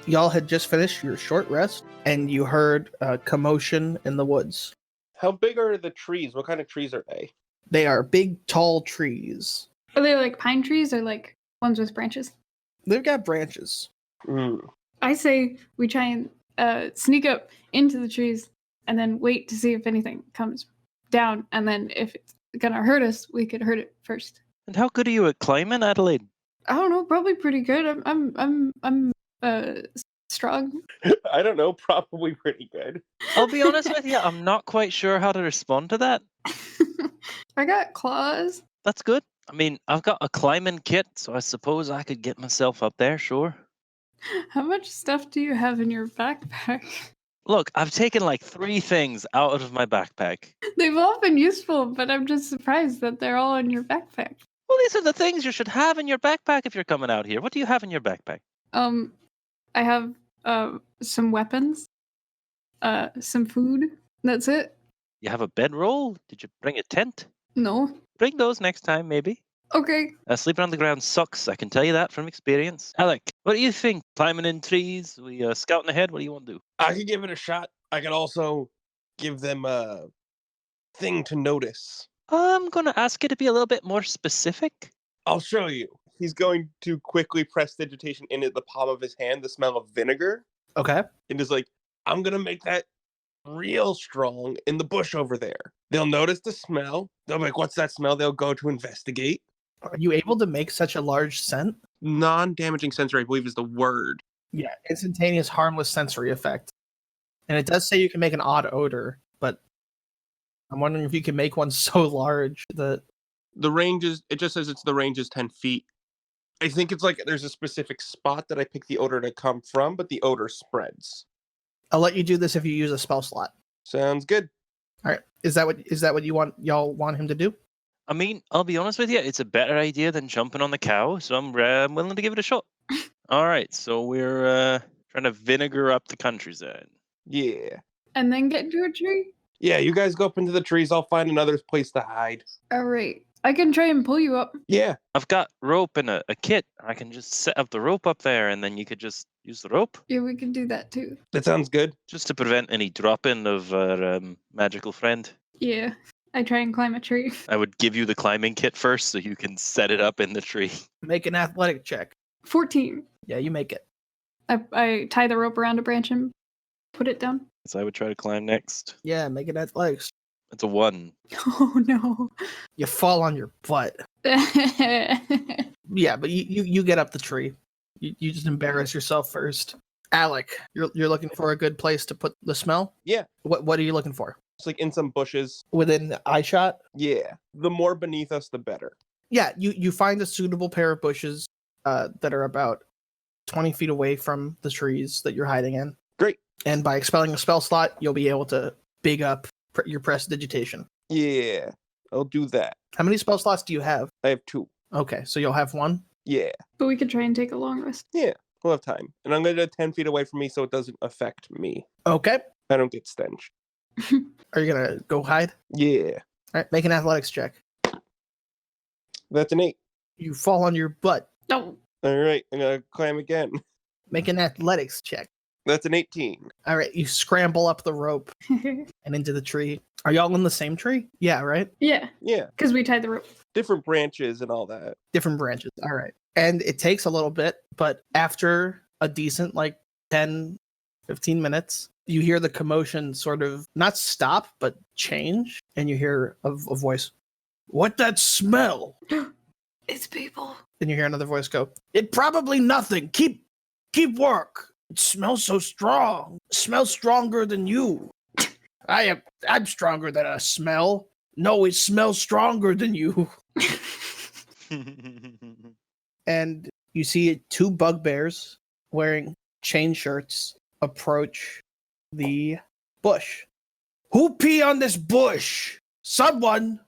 Y'all had just finished your short rest, and you heard a commotion in the woods. How big are the trees? What kind of trees are they? They are big, tall trees. Are they like pine trees or like ones with branches? They've got branches. I say we try and sneak up into the trees and then wait to see if anything comes down. And then if it's gonna hurt us, we could hurt it first. And how good are you at climbing, Adelaide? I don't know, probably pretty good. I'm strong. I don't know, probably pretty good. I'll be honest with you, I'm not quite sure how to respond to that. I got claws. That's good. I mean, I've got a climbing kit, so I suppose I could get myself up there, sure. How much stuff do you have in your backpack? Look, I've taken like 3 things out of my backpack. They've all been useful, but I'm just surprised that they're all in your backpack. Well, these are the things you should have in your backpack if you're coming out here. What do you have in your backpack? I have some weapons, some food. That's it. You have a bedroll? Did you bring a tent? No. Bring those next time, maybe. Okay. Sleeping on the ground sucks. I can tell you that from experience. Alec, what do you think? Climbing in trees? We scouting ahead? What do you want to do? I could give it a shot. I could also give them a thing to notice. I'm going to ask you to be a little bit more specific. I'll show you. He's going to quickly press digitation into the palm of his hand, the smell of vinegar. Okay. And is like, I'm going to make that real strong in the bush over there. They'll notice the smell. They'll be like, what's that smell? They'll go to investigate. Are you able to make such a large scent? Non-damaging sensory, I believe, is the word. Yeah, instantaneous harmless sensory effect. And it does say you can make an odd odor, but I'm wondering if you can make one so large that... The range is, it just says the range is 10 feet. I think it's like there's a specific spot that I pick the odor to come from, but the odor spreads. I'll let you do this if you use a spell slot. Sounds good. All right. Is that what y'all want him to do? I mean, I'll be honest with you, it's a better idea than jumping on the cow, so I'm willing to give it a shot. All right, so we're trying to vinegar up the countryside. Yeah. And then get into a tree? Yeah, you guys go up into the trees. I'll find another place to hide. All right. I can try and pull you up. Yeah. I've got rope and a kit. I can just set up the rope up there, and then you could just use the rope. Yeah, we can do that too. That sounds good. Just to prevent any drop-in of our magical friend. Yeah. I try and climb a tree. I would give you the climbing kit first so you can set it up in the tree. Make an athletic check. 14. Yeah, you make it. I tie the rope around a branch and put it down. So I would try to climb next. Yeah, make an athletics. It's a 1. Oh no. You fall on your butt. Yeah, but you get up the tree. You just embarrass yourself first. Alec, you're looking for a good place to put the smell? Yeah. What are you looking for? It's like in some bushes. Within eye shot? Yeah. The more beneath us, the better. Yeah, you find a suitable pair of bushes that are about 20 feet away from the trees that you're hiding in. Great. And by expelling a spell slot, you'll be able to big up your prestidigitation. Yeah. I'll do that. How many spell slots do you have? I have 2. Okay, so you'll have 1? Yeah. But we could try and take a long rest. Yeah. We'll have time. And I'm going to 10 feet away from me so it doesn't affect me. Okay. I don't get stench. Are you going to go hide? Yeah. All right, make an athletics check. That's an 8. You fall on your butt. No. All right. I'm going to climb again. Make an athletics check. That's an 18. All right, you scramble up the rope and into the tree. Are y'all in the same tree? Yeah, right? Yeah, Yeah. because we tied the rope. Different branches and all that. Different branches. All right. And it takes a little bit, but after a decent, 10, 15 minutes, you hear the commotion sort of not stop, but change. And you hear a voice. What that smell? It's people. Then you hear another voice go, "It probably nothing. Keep work. It smells so strong. It smells stronger than you. I'm stronger than a smell. No, it smells stronger than you." And you see two bugbears wearing chain shirts approach the bush. "Who pee on this bush? Someone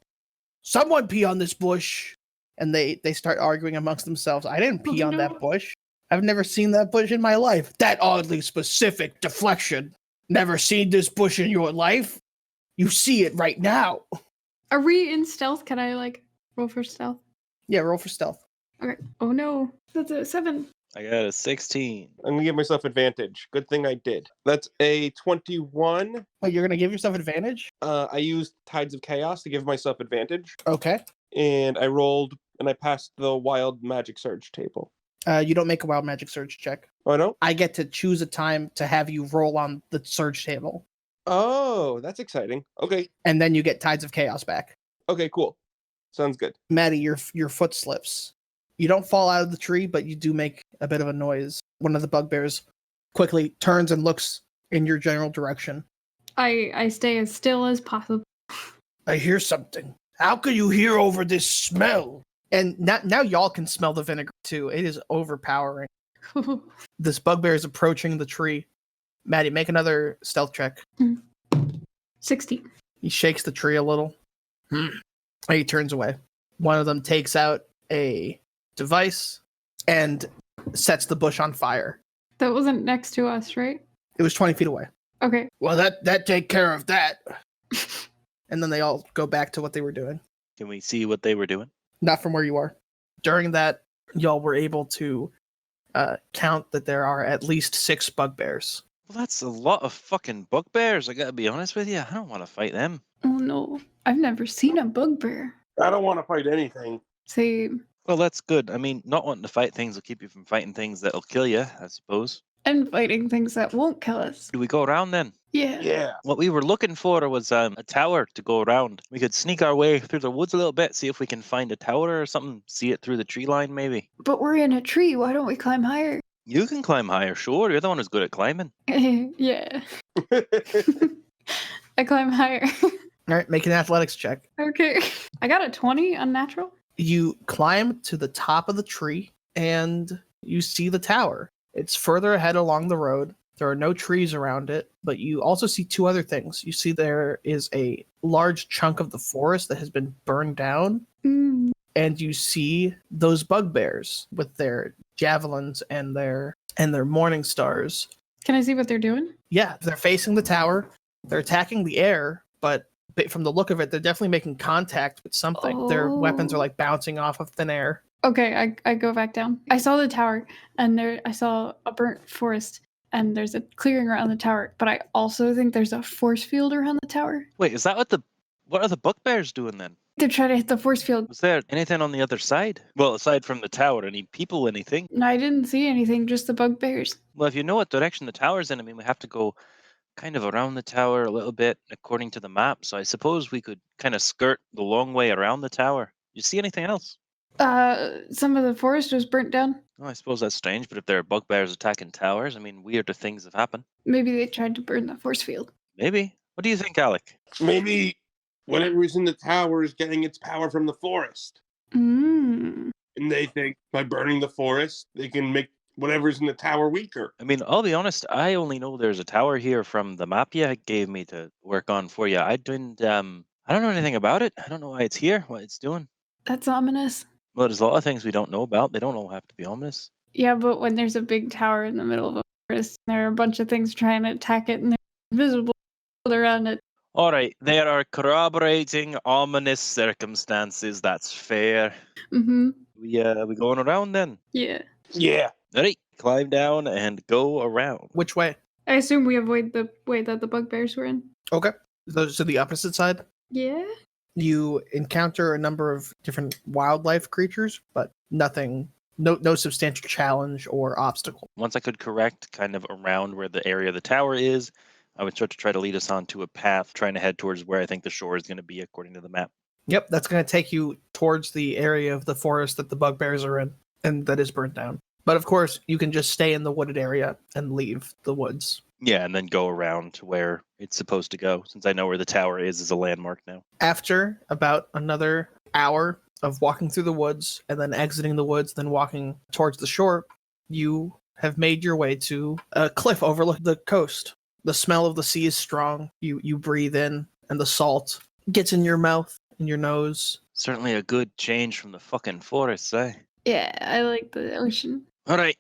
pee on this bush." And they start arguing amongst themselves. "I didn't pee on that bush. I've never seen that bush in my life. That oddly specific deflection. Never seen this bush in your life? You see it right now." Are we in stealth? Can I like roll for stealth? Yeah, roll for stealth. Okay. Oh no, that's a 7. I got a 16. I'm gonna give myself advantage. Good thing I did. That's a 21. Oh, you're gonna give yourself advantage? I used Tides of Chaos to give myself advantage, Okay. and I rolled and I passed the Wild Magic Surge table. You don't make a wild magic surge check. Oh, I don't? I get to choose a time to have you roll on the surge table, Oh, that's exciting. Okay. and then you get Tides of Chaos back. Okay, cool. Sounds good. Maddie, your foot slips. You don't fall out of the tree, but you do make a bit of a noise. One of the bugbears quickly turns and looks in your general direction. I stay as still as possible. "I hear something. How can you hear over this smell?" And now y'all can smell the vinegar too. It is overpowering. This bugbear is approaching the tree. Maddie, make another stealth check. 16. He shakes the tree a little. And he turns away. One of them takes out a device and sets the bush on fire. That wasn't next to us, right? It was 20 feet away. Okay. "Well, that take care of that." And then they all go back to what they were doing. Can we see what they were doing? Not from where you are. During that, y'all were able to count that there are at least 6 bugbears. Well, that's a lot of fucking bugbears. I gotta be honest with you. I don't want to fight them. Oh no, I've never seen a bugbear. I don't want to fight anything. Same. Well, that's good. I mean, not wanting to fight things will keep you from fighting things that'll kill you, I suppose. And fighting things that won't kill us. Do we go around then? Yeah. Yeah. What we were looking for was a tower to go around. We could sneak our way through the woods a little bit, see if we can find a tower or something, see it through the tree line maybe. But we're in a tree. Why don't we climb higher? You can climb higher, sure. You're the one who's good at climbing. Yeah. I climb higher. All right, make an athletics check. Okay. I got a 20 unnatural. You climb to the top of the tree and you see the tower. It's further ahead along the road. There are no trees around it, but you also see 2 other things. You see there is a large chunk of the forest that has been burned down, and you see those bugbears with their javelins and their morning stars. Can I see what they're doing? Yeah, they're facing the tower. They're attacking the air, but from the look of it, they're definitely making contact with something. Their weapons are like bouncing off of thin air. Okay, I go back down. I saw the tower, and I saw a burnt forest, and there's a clearing around the tower. But I also think there's a force field around the tower. Wait, is that what are the bugbears doing then? They're trying to hit the force field. Was there anything on the other side? Well, aside from the tower, any people, anything? No, I didn't see anything, just the bugbears. Well, if you know what direction the tower's in, I mean, we have to go kind of around the tower a little bit according to the map. So I suppose we could kind of skirt the long way around the tower. You see anything else? Some of the forest was burnt down. Oh, I suppose that's strange, but if there are bugbears attacking towers, I mean, weirder things have happened. Maybe they tried to burn the force field. Maybe. What do you think, Alec? Maybe whatever's in the tower is getting its power from the forest. Mm. And they think by burning the forest, they can make whatever's in the tower weaker. I mean, I'll be honest, I only know there's a tower here from the map you gave me to work on for you. I don't know anything about it. I don't know why it's here, what it's doing. That's ominous. Well, there's a lot of things we don't know about. They don't all have to be ominous. Yeah, but when there's a big tower in the middle of a forest, there are a bunch of things trying to attack it, and they're invisible around it. All right, there are corroborating ominous circumstances. That's fair. Mm-hmm. We going around then? Yeah. Yeah. All right, climb down and go around. Which way? I assume we avoid the way that the bugbears were in. Okay. So the opposite side? Yeah. You encounter a number of different wildlife creatures, but nothing, no substantial challenge or obstacle. Once I could correct kind of around where the area of the tower is, I would start to try to lead us onto a path trying to head towards where I think the shore is going to be according to the map. Yep, that's going to take you towards the area of the forest that the bugbears are in and that is burnt down. But of course, you can just stay in the wooded area and leave the woods. Yeah, and then go around to where it's supposed to go, since I know where the tower is as a landmark now. After about another hour of walking through the woods and then exiting the woods, then walking towards the shore, you have made your way to a cliff overlooking the coast. The smell of the sea is strong. You breathe in, and the salt gets in your mouth and your nose. Certainly a good change from the fucking forests, eh? Yeah, I like the ocean. All right.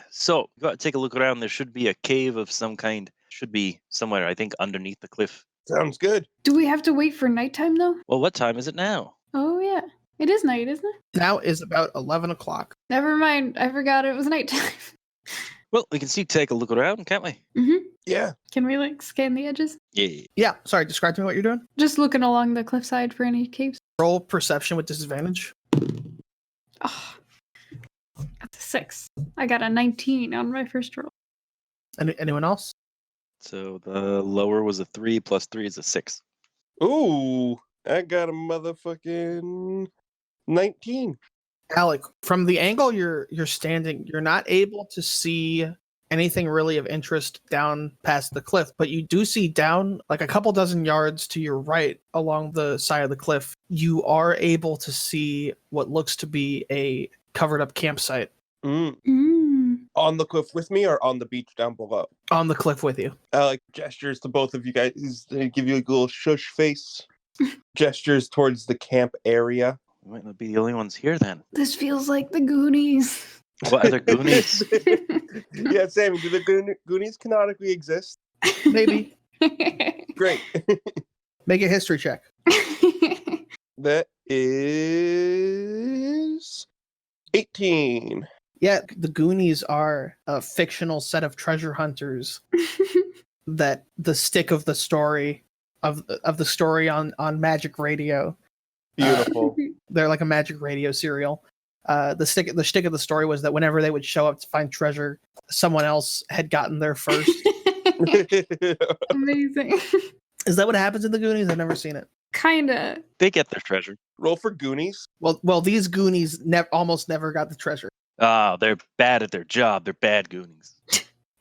So, you got to take a look around. There should be a cave of some kind. Should be somewhere, I think, underneath the cliff. Sounds good. Do we have to wait for nighttime though? Well, what time is it now? Oh yeah, it is night, isn't it? Now is about 11 o'clock. Never mind. I forgot it was nighttime. Well, we can take a look around, can't we? Yeah. Can we like scan the edges? Yeah. Yeah, sorry, describe to me what you're doing. Just looking along the cliffside for any caves. Roll perception with disadvantage. Oh, that's a 6. I got a 19 on my first roll. Anyone else? So the lower was a 3 plus 3 is a 6. Ooh, I got a motherfucking 19. Alec, from the angle you're standing, you're not able to see anything really of interest down past the cliff, but you do see down like a couple dozen yards to your right along the side of the cliff, you are able to see what looks to be a covered up campsite On the cliff with me or on the beach down below? on the cliff with you. Alec gestures to both of you guys. They give you a little shush face. Gestures towards the camp area. We might not be the only ones here then. This feels like the Goonies. What other Goonies? Yeah, Sammy, do the Goonies canonically exist? Maybe. Great. Make a history check. That is 18. Yeah, the Goonies are a fictional set of treasure hunters that the stick of the story of the story on Magic Radio. Beautiful. They're like a Magic Radio serial. The stick of the story was that whenever they would show up to find treasure, someone else had gotten there first. Amazing. Is that what happens in the Goonies? I've never seen it. Kinda. They get their treasure. Roll for Goonies. Well, these Goonies almost never got the treasure. Ah, they're bad at their job. They're bad Goonies.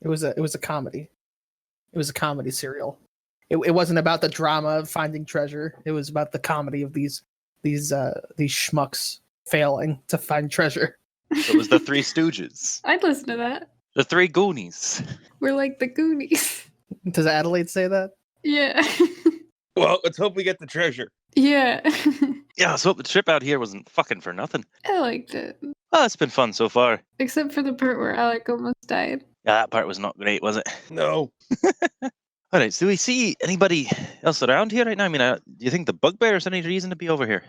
It was a comedy. It was a comedy serial. It wasn't about the drama of finding treasure. It was about the comedy of these schmucks failing to find treasure. So it was the Three Stooges. I'd listen to that. The Three Goonies. We're like the Goonies. Does Adelaide say that? Yeah. Well, let's hope we get the treasure. Yeah. Yeah, so the trip out here wasn't fucking for nothing. I liked it. Well, it's been fun so far. Except for the part where Alec almost died. Yeah, that part was not great, was it? No. All right, so do we see anybody else around here right now? I mean, do you think the bugbears any reason to be over here?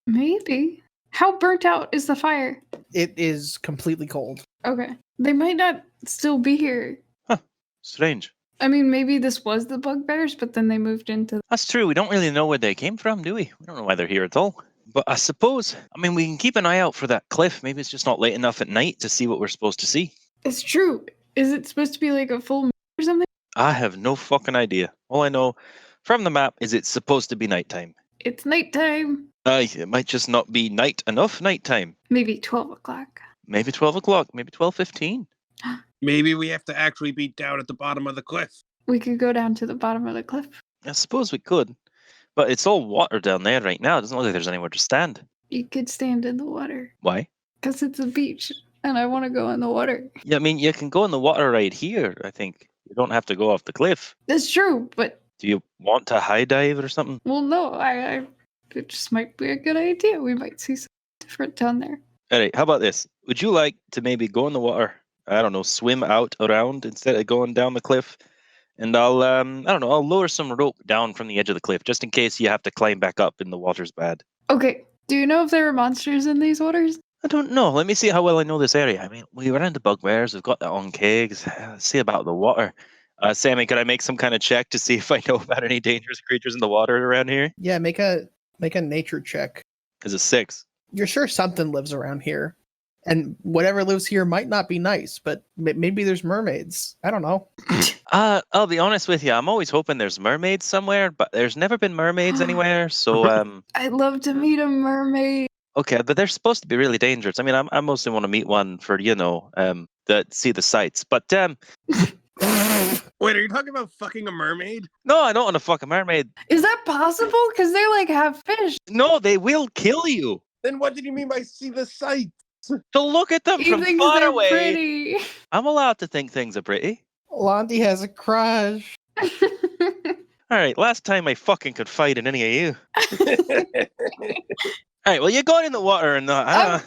Maybe. How burnt out is the fire? It is completely cold. Okay. They might not still be here. Strange. I mean, maybe this was the bugbears, but then they moved into... That's true. We don't really know where they came from, do we? We don't know why they're here at all. But I suppose, we can keep an eye out for that cliff. Maybe it's just not late enough at night to see what we're supposed to see. It's true. Is it supposed to be like a full moon or something? I have no fucking idea. All I know from the map is it's supposed to be nighttime. It's nighttime. It might just not be nighttime. Maybe 12 o'clock. Maybe 12 o'clock. Maybe 12:15. Maybe we have to actually be down at the bottom of the cliff. We could go down to the bottom of the cliff. I suppose we could. But it's all water down there right now. It doesn't look like there's anywhere to stand. You could stand in the water. Why? Because it's a beach, and I want to go in the water. Yeah, you can go in the water right here, I think. You don't have to go off the cliff. That's true, but... Do you want to high dive or something? Well, no, it just might be a good idea. We might see something different down there. All right, how about this? Would you like to maybe go in the water, I don't know, swim out around instead of going down the cliff? And I'll, I'll lower some rope down from the edge of the cliff, just in case you have to climb back up and the water's bad. Okay, do you know if there are monsters in these waters? I don't know. Let me see how well I know this area. We ran into bugbears. We've got that on kegs. Let's see about the water. Sammy, could I make some kind of check to see if I know about any dangerous creatures in the water around here? Yeah, make a nature check. Is it 6? You're sure something lives around here. And whatever lives here might not be nice, but maybe there's mermaids. I don't know. I'll be honest with you. I'm always hoping there's mermaids somewhere, but there's never been mermaids anywhere. So, I'd love to meet a mermaid. okay, but they're supposed to be really dangerous. I mean, I mostly want to meet one for, see the sights. But, Wait, are you talking about fucking a mermaid? no, I don't want to fuck a mermaid. Is that possible? Because they're like half fish. No, they will kill you. Then what did you mean by see the sight? To look at them He from thinks far they're away. pretty. I'm allowed to think things are pretty. Londi has a crush. All right, last time I fucking could fight in any of you. All right, well, you're going in the water and yeah,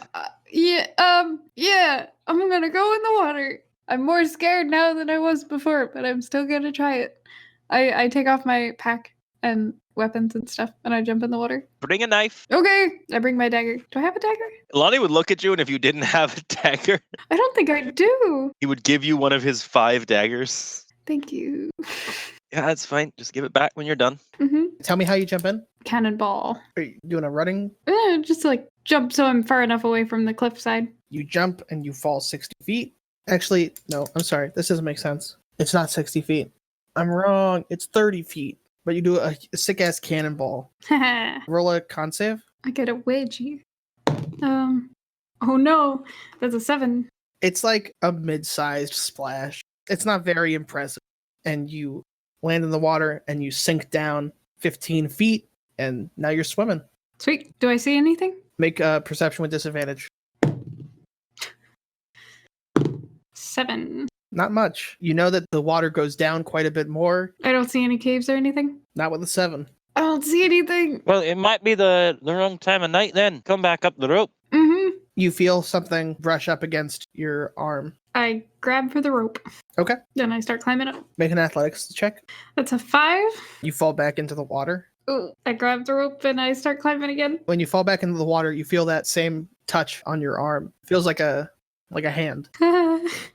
I'm gonna go in the water. I'm more scared now than I was before, but I'm still gonna try it. I take off my pack and weapons and stuff, and I jump in the water. bring a knife. Okay, I bring my dagger. Do I have a dagger? Lonnie would look at you, and if you didn't have a dagger, I don't think I do. he would give you one of his 5 daggers. Thank you. Yeah, that's fine. Just give it back when you're done. Tell me how you jump in. Cannonball. Are you doing a running? Just like jump so I'm far enough away from the cliffside. You jump and you fall 60 feet. Actually, no, I'm sorry. This doesn't make sense. It's not 60 feet. I'm wrong. It's 30 feet. But you do a sick-ass cannonball. I Roll a con save. get a wedgie. Oh no, that's a 7. It's like a mid-sized splash. It's not very impressive. And you land in the water and you sink down 15 feet, and now you're swimming. Sweet. Do I see anything? Make a perception with disadvantage. 7. Not much. You know that the water goes down quite a bit more. I don't see any caves or anything. Not with a 7. I don't see anything. Well, it might be the wrong time of night then. Come back up the rope. You feel something brush up against your arm. I grab for the rope. Okay. Then I start climbing up. Make an athletics check. That's a 5. You fall back into the water. Ooh, I grab the rope and I start climbing again. When you fall back into the water, you feel that same touch on your arm. Feels like a hand.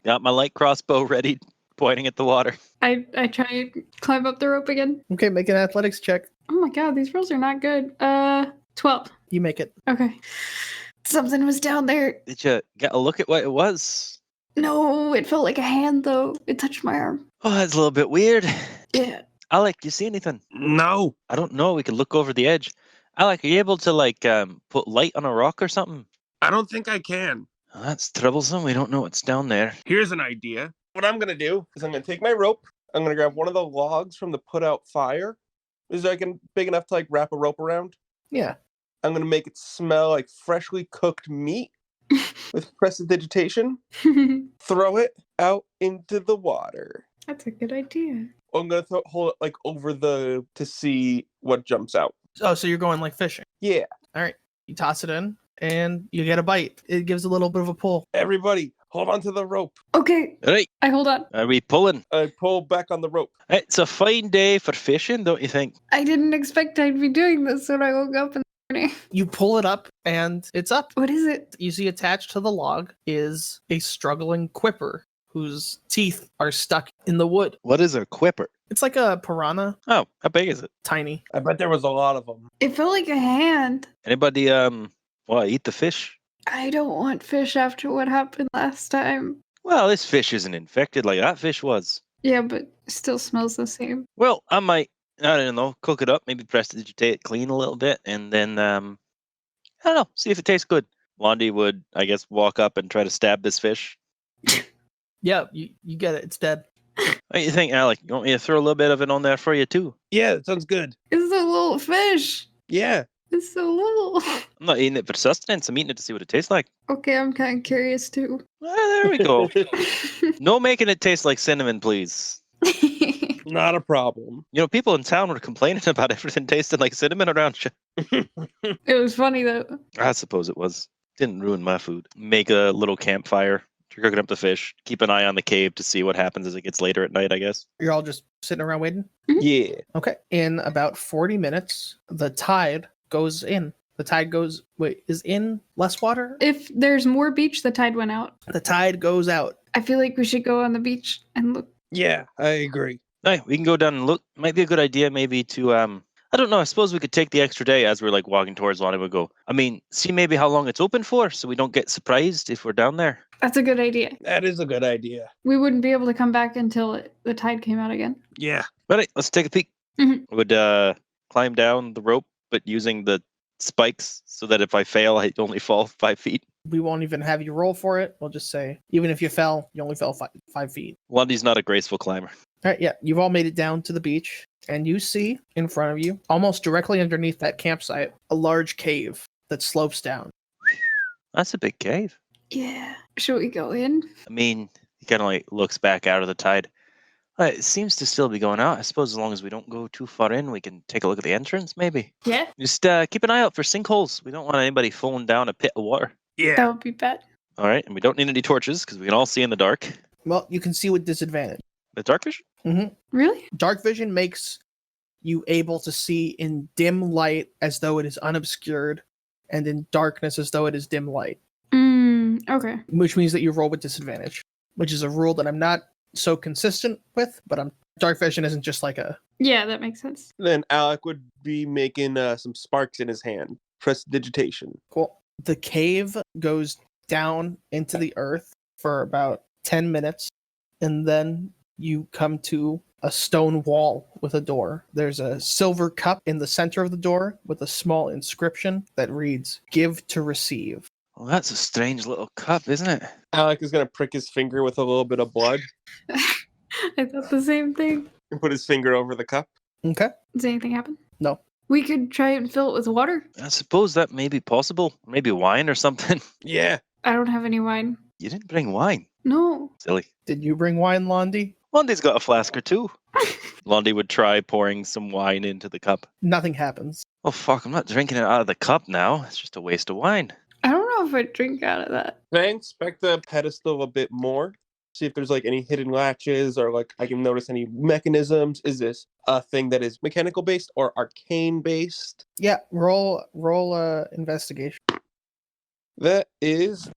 Got my light crossbow ready, pointing at the water. I try and climb up the rope again. Okay, make an athletics check. Oh my god, these rolls are not good. 12. You make it. Okay. Something was down there. Did you get a look at what it was? No, it felt like a hand though. It touched my arm. Oh, that's a little bit weird. Yeah. Alec, you see anything? No. I don't know. We could look over the edge. Alec, are you able to put light on a rock or something? I don't think I can. Oh, that's troublesome. We don't know what's down there. Here's an idea. What I'm going to do is I'm going to take my rope. I'm going to grab one of the logs from the put out fire. Is it big enough to wrap a rope around? Yeah. I'm going to make it smell like freshly cooked meat with prestidigitation. Throw it out into the water. That's a good idea. I'm going to hold it over to see what jumps out. Oh, so you're going like fishing. Yeah. All right. You toss it in and you get a bite. It gives a little bit of a pull. Everybody, hold on to the rope. Okay. All right. I hold on. Are we pulling? I pull back on the rope. It's a fine day for fishing, don't you think? I didn't expect I'd be doing this when I woke up in the morning. You pull it up and it's up. What is it? You see attached to the log is a struggling quipper whose teeth are stuck in the wood. What is a quipper? It's like a piranha. Oh, how big is it? Tiny. I bet there was a lot of them. It felt like a hand. Anybody eat the fish? I don't want fish after what happened last time. Well, this fish isn't infected like that fish was. Yeah, but it still smells the same. Well, I don't know, cook it up, maybe prestidigitate it clean a little bit, and then, I don't know, see if it tastes good. Londi would, I guess, walk up and try to stab this fish. Yeah, you get it. It's dead. What do you think, Alec? You want me to throw a little bit of it on there for you, too? Yeah, that sounds good. It's a little fish. Yeah. It's so little. I'm not eating it for sustenance. I'm eating it to see what it tastes like. Okay, I'm kind of curious too. Well, there we go. No making it taste like cinnamon, please. Not a problem. You know, people in town were complaining about everything tasting like cinnamon around you. It was funny though. I suppose it was. Didn't ruin my food. Make a little campfire. You're cooking up the fish. Keep an eye on the cave to see what happens as it gets later at night, I guess. You're all just sitting around waiting? Yeah. Okay. In about 40 minutes, the tide goes in. The tide is in less water? If there's more beach, the tide went out. The tide goes out. I feel like we should go on the beach and look. Yeah, I agree. Hey, we can go down and look. Might be a good idea maybe to I don't know. I suppose we could take the extra day as we're like walking towards Londi. We'll go. I mean, see maybe how long it's open for, so we don't get surprised if we're down there. That's a good idea. That is a good idea. We wouldn't be able to come back until the tide came out again. Yeah. All right, let's take a peek. Mhm. I would climb down the rope, but using the spikes so that if I fail, I only fall 5 feet. We won't even have you roll for it. We'll just say, even if you fell, you only fell 5 feet. Londi's not a graceful climber. All right, yeah, you've all made it down to the beach, and you see in front of you, almost directly underneath that campsite, a large cave that slopes down. That's a big cave. Yeah. Should we go in? I mean, he kind of like looks back out of the tide. It seems to still be going out. I suppose as long as we don't go too far in, we can take a look at the entrance, maybe. Yeah. Just keep an eye out for sinkholes. We don't want anybody falling down a pit of water. That Yeah. would be bad. All right, and we don't need any torches because we can all see in the dark. Well, you can see with disadvantage. The dark vision? Really? Dark vision makes you able to see in dim light as though it is unobscured, and in darkness as though it is dim light, Okay. which means that you roll with disadvantage, which is a rule that I'm not so consistent with, but dark vision isn't just like a... Yeah, that makes sense. Then Alec would be making some sparks in his hand. Prestidigitation. Cool. The cave goes down into the earth for about 10 minutes, and then you come to a stone wall with a door. There's a silver cup in the center of the door with a small inscription that reads, "Give to receive." Well, that's a strange little cup, isn't it? Alec is going to prick his finger with a little bit of blood I thought the same thing. and put his finger over the cup. Okay. Does anything happen? No. We could try and fill it with water. I suppose that may be possible. Maybe wine or something. Yeah. I don't have any wine. You didn't bring wine. No. Silly. Did you bring wine, Londi? Londi's got a flask or two. Londi would try pouring some wine into the cup. Nothing happens. Oh, fuck, I'm not drinking it out of the cup now. It's just a waste of wine. I don't know if I'd drink out of that. Can I inspect the pedestal a bit more? See if there's like any hidden latches or like I can notice any mechanisms. Is this a thing that is mechanical based or arcane based? Yeah, roll investigation. That is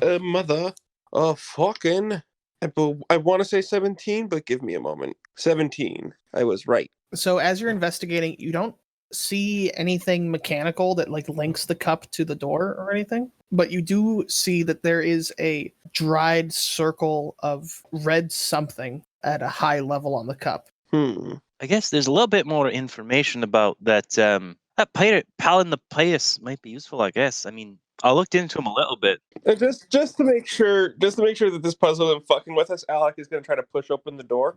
a mother of fucking. I want to say 17, but give me a moment. 17. I was right. So as you're investigating, you don't see anything mechanical that like links the cup to the door or anything, but you do see that there is a dried circle of red something at a high level on the cup. I guess there's a little bit more information about that. That pirate Palin the Pious might be useful, I guess. I mean, I looked into him a little bit. Just to make sure that this puzzle isn't fucking with us, Alec is going to try to push open the door.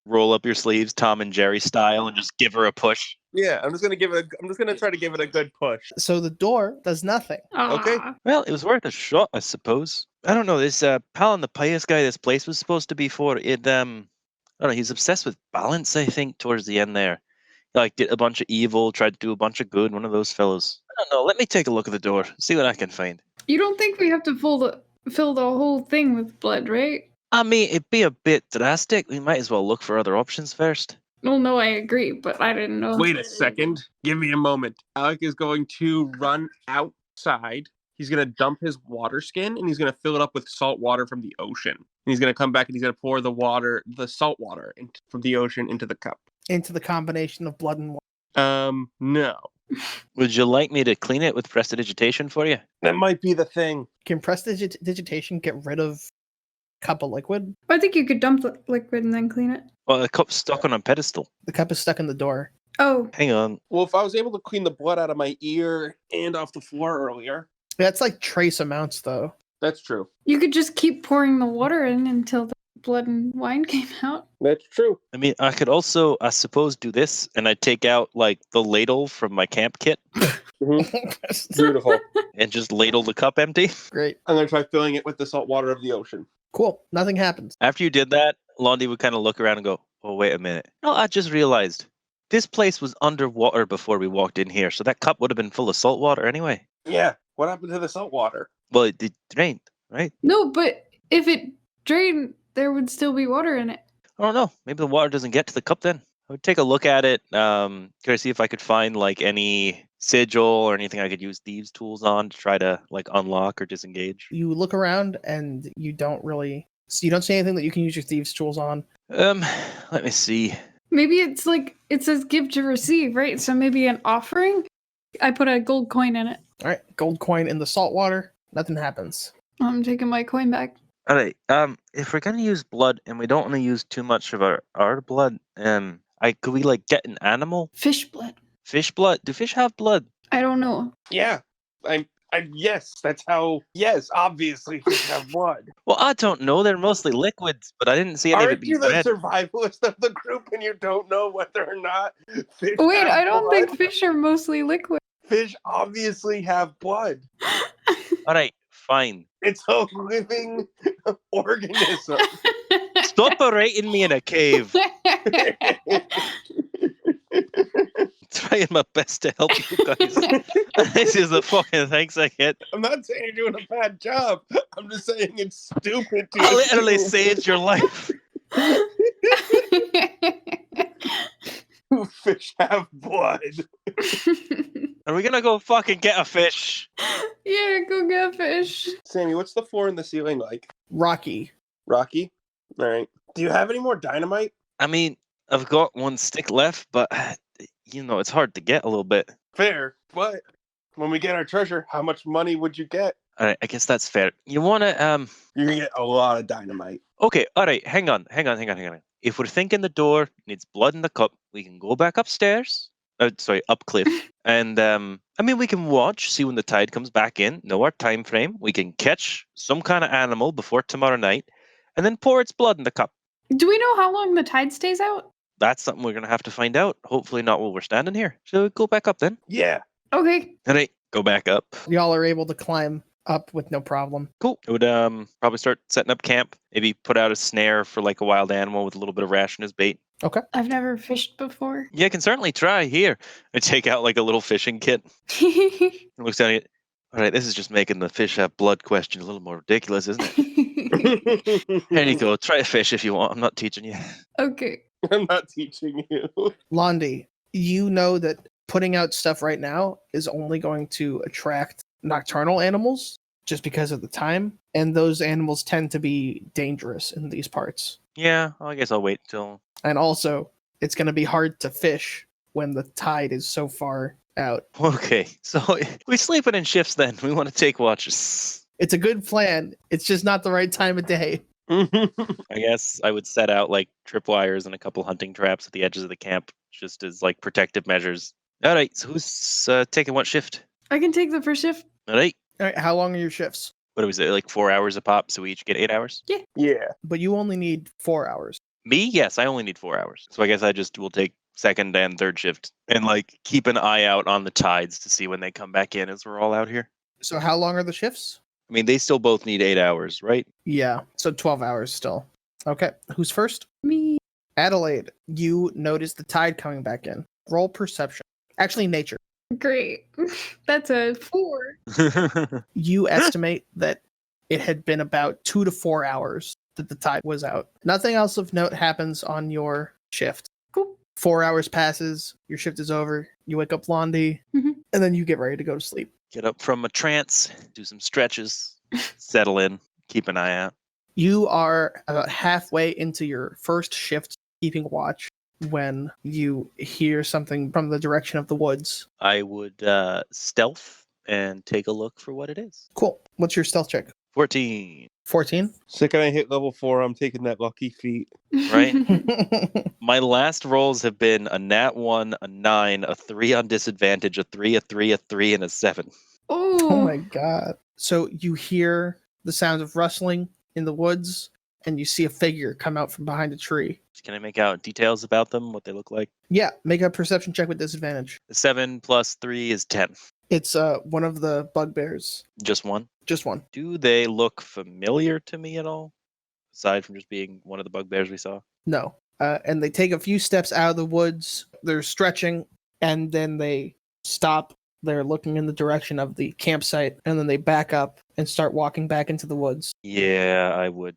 Roll up your sleeves, Tom and Jerry style, and just give her a push. Yeah, I'm just going to try to give it a good push. So the door does nothing. Okay. Aw. Well, it was worth a shot, I suppose. I don't know. This Palin the Pious guy, this place was supposed to be for. It. I don't know. He's obsessed with balance, I think, towards the end there. Like, did a bunch of evil, tried to do a bunch of good. One of those fellows. I don't know. Let me take a look at the door, see what I can find. You don't think we have to fill the whole thing with blood, right? I mean, it'd be a bit drastic. We might as well look for other options first. Well, no, I agree, but I didn't know. Wait a second. Give me a moment. Alec is going to run outside. He's going to dump his water skin and he's going to fill it up with salt water from the ocean. And he's going to come back and he's going to pour the salt water from the ocean into the cup. Into the combination of blood and water. No. Would you like me to clean it with prestidigitation for you? That might be the thing. Can prestidigitation get rid of cup of liquid? I think you could dump the liquid and then clean it. Well, the cup's stuck on a pedestal. The cup is stuck in the door. Oh, Hang on. Well, if I was able to clean the blood out of my ear and off the floor earlier. That's like trace amounts, though. That's true. you could just keep pouring the water in until the blood and wine came out. That's true. I mean, I could also, I suppose, do this, and I'd take out, like, the ladle from my camp kit Beautiful. and just ladle the cup empty. Great. I'm going to try filling it with the salt water of the ocean. Cool. Nothing happens. After you did that, Londi would kind of look around and go, oh, wait a minute. No, I just realized this place was underwater before we walked in here, so that cup would have been full of salt water anyway. Yeah. What happened to the salt water? Well, it drained, right? No, but if it drained, there would still be water in it. I don't know. Maybe the water doesn't get to the cup then. I would take a look at it. Try to see if I could find like any sigil or anything I could use thieves' tools on to try to like unlock or disengage. You look around and you don't see anything that you can use your thieves' tools on. Let me see. Maybe it's like it says give to receive, right? So maybe an offering. I put a gold coin in it. All right, gold coin in the salt water. Nothing happens. I'm taking my coin back. All right. If we're gonna use blood and we don't want to use too much of our blood, could we like get an animal? Fish blood. Fish blood? Do fish have blood? I don't know. Yeah. Yes, that's how. Yes, obviously fish have blood. Well, I don't know. They're mostly liquids, but I didn't see any of it Aren't being you the red. survivalist of the group and you don't know whether or not fish Wait, have I don't blood? think fish are mostly liquid. Fish obviously have blood. All right, fine. It's a living organism. Stop berating me in a cave. Trying my best to help you guys. This is the fucking thanks I get. I'm not saying you're doing a bad job. I'm just saying it's stupid to I literally assume saved your life. fish have blood. Are we gonna go fucking get a fish? Yeah, go get fish. Sammy, what's the floor in the ceiling like? Rocky. Rocky? All right. Do you have any more dynamite? I mean, I've got one stick left, but it's hard to get a little bit. Fair, but when we get our treasure, how much money would you get? All right, I guess that's fair. You wanna You're gonna get a lot of dynamite. Okay, all right, hang on. If we're thinking the door needs blood in the cup, we can go back upstairs. Up cliff. And we can watch, see when the tide comes back in, know our time frame. We can catch some kind of animal before tomorrow night, and then pour its blood in the cup. Do we know how long the tide stays out? That's something we're gonna have to find out. Hopefully not while we're standing here. Shall we go back up then? Yeah. Okay. All right, go back up. Y'all are able to climb up with no problem. Cool. I would probably start setting up camp. Maybe put out a snare for like a wild animal with a little bit of ration as bait. Okay. I've never fished before. Yeah, I can certainly try. Here, I take out like a little fishing kit. It looks down at it. All right, this is just making the fish have blood question a little more ridiculous, isn't it? Here you go. Try a fish if you want. I'm not teaching you. Okay. I'm not teaching you. Londi, you know that putting out stuff right now is only going to attract nocturnal animals just because of the time, and those animals tend to be dangerous in these parts. Yeah, I guess I'll wait till. And also, it's going to be hard to fish when the tide is so far out. Okay, so we're sleeping in shifts then. We want to take watches. It's a good plan. It's just not the right time of day. I guess I would set out like tripwires and a couple hunting traps at the edges of the camp just as like protective measures. All right, so who's taking what shift? I can take the first shift. All right. All right, how long are your shifts? What was it, like 4 hours a pop, so we each get 8 hours? Yeah. But you only need 4 hours. Me? Yes, I only need 4 hours. So I guess I just will take second and third shift and like keep an eye out on the tides to see when they come back in as we're all out here. So how long are the shifts? I mean, they still both need 8 hours, right? Yeah, so 12 hours still. Okay, who's first? Me. Adelaide, you notice the tide coming back in. Roll perception. Actually, nature. Great. That's a 4. You estimate that it had been about 2 to 4 hours that the tide was out. Nothing else of note happens on your shift. Cool. 4 hours passes, your shift is over, you wake up Londi, Mhm. and then you get ready to go to sleep. Get up from a trance, do some stretches, settle in, keep an eye out. You are about halfway into your first shift keeping watch when you hear something from the direction of the woods. I would stealth and take a look for what it is. Cool. What's your stealth check? 14, 14? Second I hit level 4, I'm taking that lucky feat. right? My last rolls have been a nat 1, a 9, a 3 on disadvantage, a 3, a 3, a 3, and a 7. Oh my god. So you hear the sound of rustling in the woods, and you see a figure come out from behind a tree. Can I make out details about them, what they look like? Yeah, make a perception check with disadvantage. 7 plus 3 is 10. It's one of the bugbears. Just one. Just one. Do they look familiar to me at all? Aside from just being one of the bugbears we saw? No. And they take a few steps out of the woods. They're stretching, and then they stop. They're looking in the direction of the campsite, and then they back up and start walking back into the woods. Yeah, I would.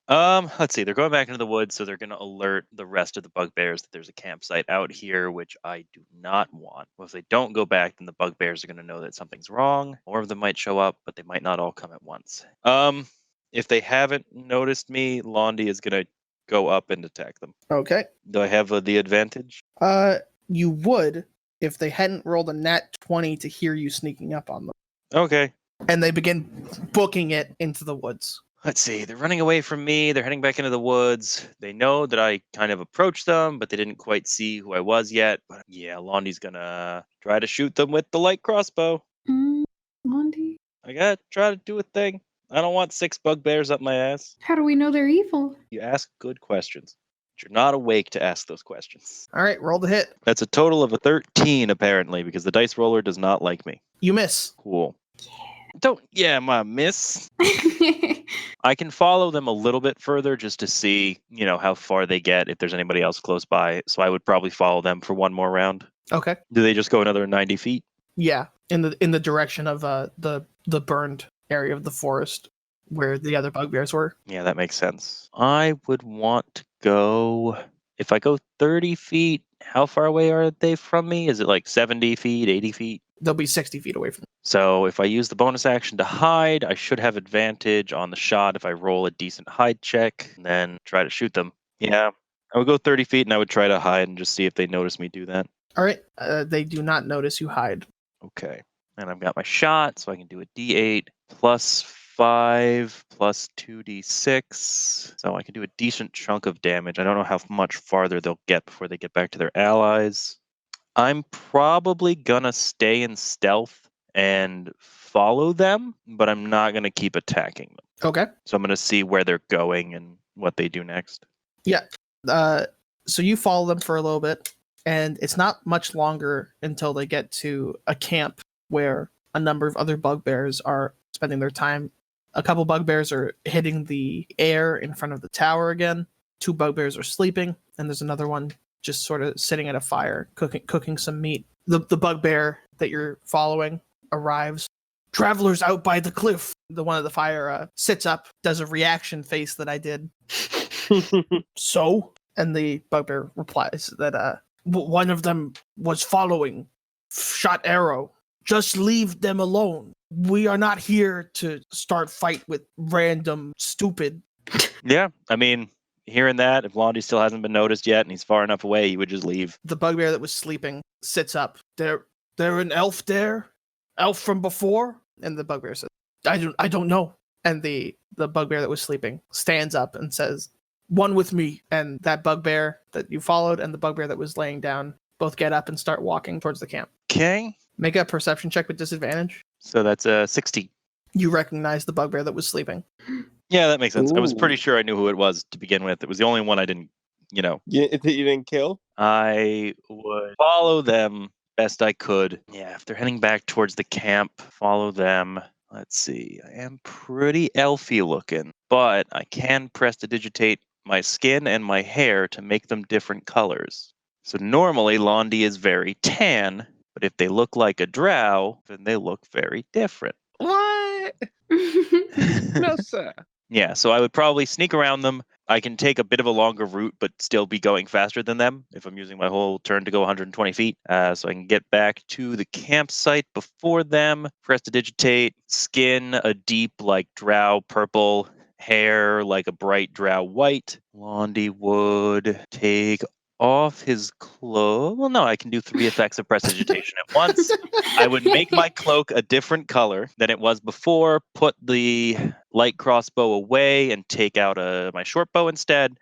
Let's see. They're going back into the woods, so they're going to alert the rest of the bugbears that there's a campsite out here, which I do not want. Well, if they don't go back, then the bugbears are going to know that something's wrong. More of them might show up, but they might not all come at once. If they haven't noticed me, Londi is going to go up and attack them. Okay. Do I have the advantage? You would if they hadn't rolled a nat 20 to hear you sneaking up on them. Okay. And they begin booking it into the woods. Let's see. They're running away from me. They're heading back into the woods. They know that I kind of approached them, but they didn't quite see who I was yet. But yeah, Londi's gonna try to shoot them with the light crossbow. Londi, I gotta try to do a thing. I don't want 6 bugbears up my ass. how do we know they're evil? You ask good questions. But you're not awake to ask those questions. All right, roll the hit. That's a total of a 13, apparently, because the dice roller does not like me. You miss. Cool. My miss. I can follow them a little bit further just to see, how far they get, if there's anybody else close by. So I would probably follow them for one more round. Okay. Do they just go another 90 feet? Yeah, in the direction of the burned area of the forest where the other bugbears were. Yeah, that makes sense. I would want to go... If I go 30 feet, how far away are they from me? Is it like 70 feet, 80 feet? They'll be 60 feet away from you. So if I use the bonus action to hide, I should have advantage on the shot if I roll a decent hide check and then try to shoot them. Yeah, I would go 30 feet and I would try to hide and just see if they notice me do that. All right. They do not notice you hide. Okay. And I've got my shot, so I can do a D8 plus 5 plus 2D6. So I can do a decent chunk of damage. I don't know how much farther they'll get before they get back to their allies. I'm probably gonna stay in stealth and follow them, but I'm not gonna keep attacking them. Okay. So I'm gonna see where they're going and what they do next. Yeah. So you follow them for a little bit, and it's not much longer until they get to a camp where a number of other bugbears are spending their time. A couple bugbears are hitting the air in front of the tower again. 2 bugbears are sleeping, and there's another one just sort of sitting at a fire, cooking some meat. The bugbear that you're following arrives. Travelers out by the cliff. The one of the fire sits up, does a reaction face that I did. So? And the bugbear replies that one of them was following. Shot arrow. Just leave them alone. We are not here to start fight with random stupid. Yeah, I mean, hearing that, if Londi still hasn't been noticed yet and he's far enough away, he would just leave. The bugbear that was sleeping sits up. There an elf there? Elf from before? And the bugbear says, I don't know. And the bugbear that was sleeping stands up and says, one with me. And that bugbear that you followed and the bugbear that was laying down both get up and start walking towards the camp. Okay. Make a perception check with disadvantage. So that's a 60. You recognize the bugbear that was sleeping. Yeah, that makes sense. I was Ooh. pretty sure I knew who it was to begin with. It was the only one I didn't, You didn't kill? I would follow them best I could. Yeah, if they're heading back towards the camp, follow them. Let's see. I am pretty elfy looking, but I can prestidigitate my skin and my hair to make them different colors. So normally Londi is very tan, but if they look like a drow, then they look very different. What? No, sir. Yeah, so I would probably sneak around them. I can take a bit of a longer route, but still be going faster than them if I'm using my whole turn to go 120 feet. So I can get back to the campsite before them, prestidigitate, skin a deep, like, drow purple, hair like a bright drow white. Londi would take off his cloak. Well, no, I can do 3 effects of prestidigitation at once. I would make my cloak a different color than it was before, put the light crossbow away and take out my short bow instead,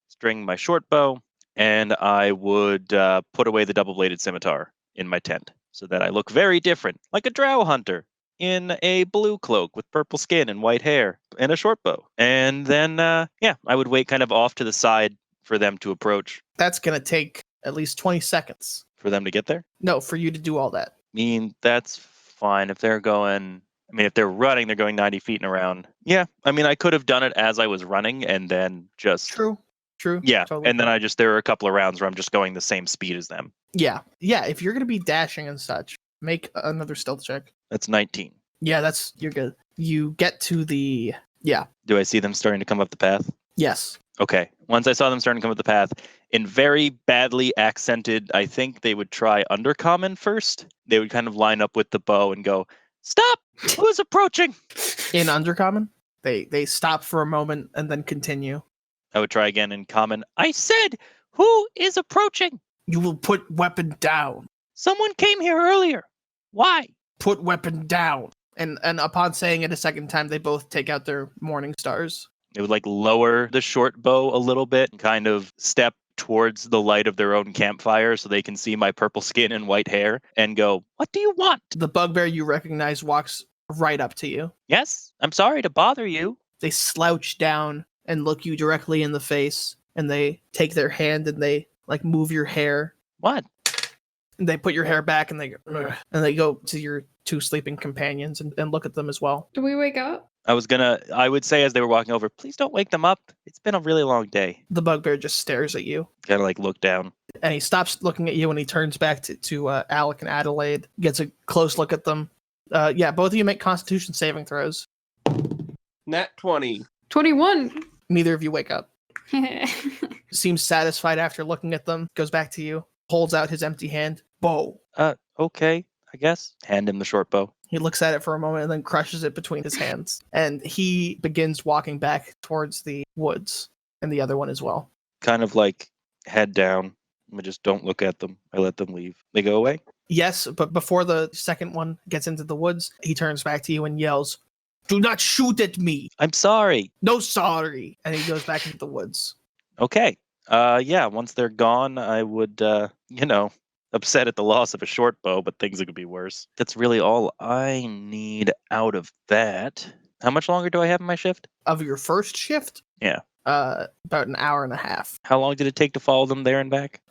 string my short bow, and I would put away the double-bladed scimitar in my tent so that I look very different, like a drow hunter in a blue cloak with purple skin and white hair and a short bow. And then, I would wait kind of off to the side for them to approach. That's going to take at least 20 seconds. For them to get there? No, for you to do all that. I mean, that's fine. If they're running, they're going 90 feet and around. Yeah, I mean, I could have done it as I was running and then just... True. Yeah, Totally. and then there are a couple of rounds where I'm just going the same speed as them. Yeah, if you're going to be dashing and such, make another stealth check. That's 19. Yeah, you're good. You get to the... Yeah. Do I see them starting to come up the path? Yes. Okay. Once I saw them starting to come up the path, in very badly accented, I think they would try undercommon first. They would kind of line up with the bow and go, "Stop! Who's approaching?" In undercommon, they stop for a moment and then continue. I would try again in common. I said, who is approaching? You will put weapon down. Someone came here earlier. Why? Put weapon down. And upon saying it a second time, they both take out their morning stars. It would like lower the short bow a little bit and kind of step towards the light of their own campfire so they can see my purple skin and white hair and go, what do you want? The bugbear you recognize walks right up to you. Yes, I'm sorry to bother you. They slouch down and look you directly in the face, and they take their hand and they like move your hair. What? And they put your hair back and they go, "Ugh," and they go to your two sleeping companions and look at them as well. Do we wake up? I would say as they were walking over, please don't wake them up. It's been a really long day. The bugbear just stares at you, Kind of like look down. and he stops looking at you and he turns back to Alec and Adelaide, gets a close look at them. Yeah, both of you make Constitution saving throws. Nat 20. 21. Neither of you wake up. Seems satisfied after looking at them, goes back to you, holds out his empty hand. Bow. Okay, I guess. Hand him the short bow. He looks at it for a moment and then crushes it between his hands. And he begins walking back towards the woods, and the other one as well. Kind of like head down. I just don't look at them. I let them leave. They go away. Yes, but before the second one gets into the woods, he turns back to you and yells, "Do not shoot at me! I'm sorry. No sorry!" And he goes back into the woods. Okay. Yeah, once they're gone, I would, upset at the loss of a short bow, but things could be worse. That's really all I need out of that. How much longer do I have in my shift? Of your first shift? Yeah. About an hour and a half. How long did it take to follow them there and back?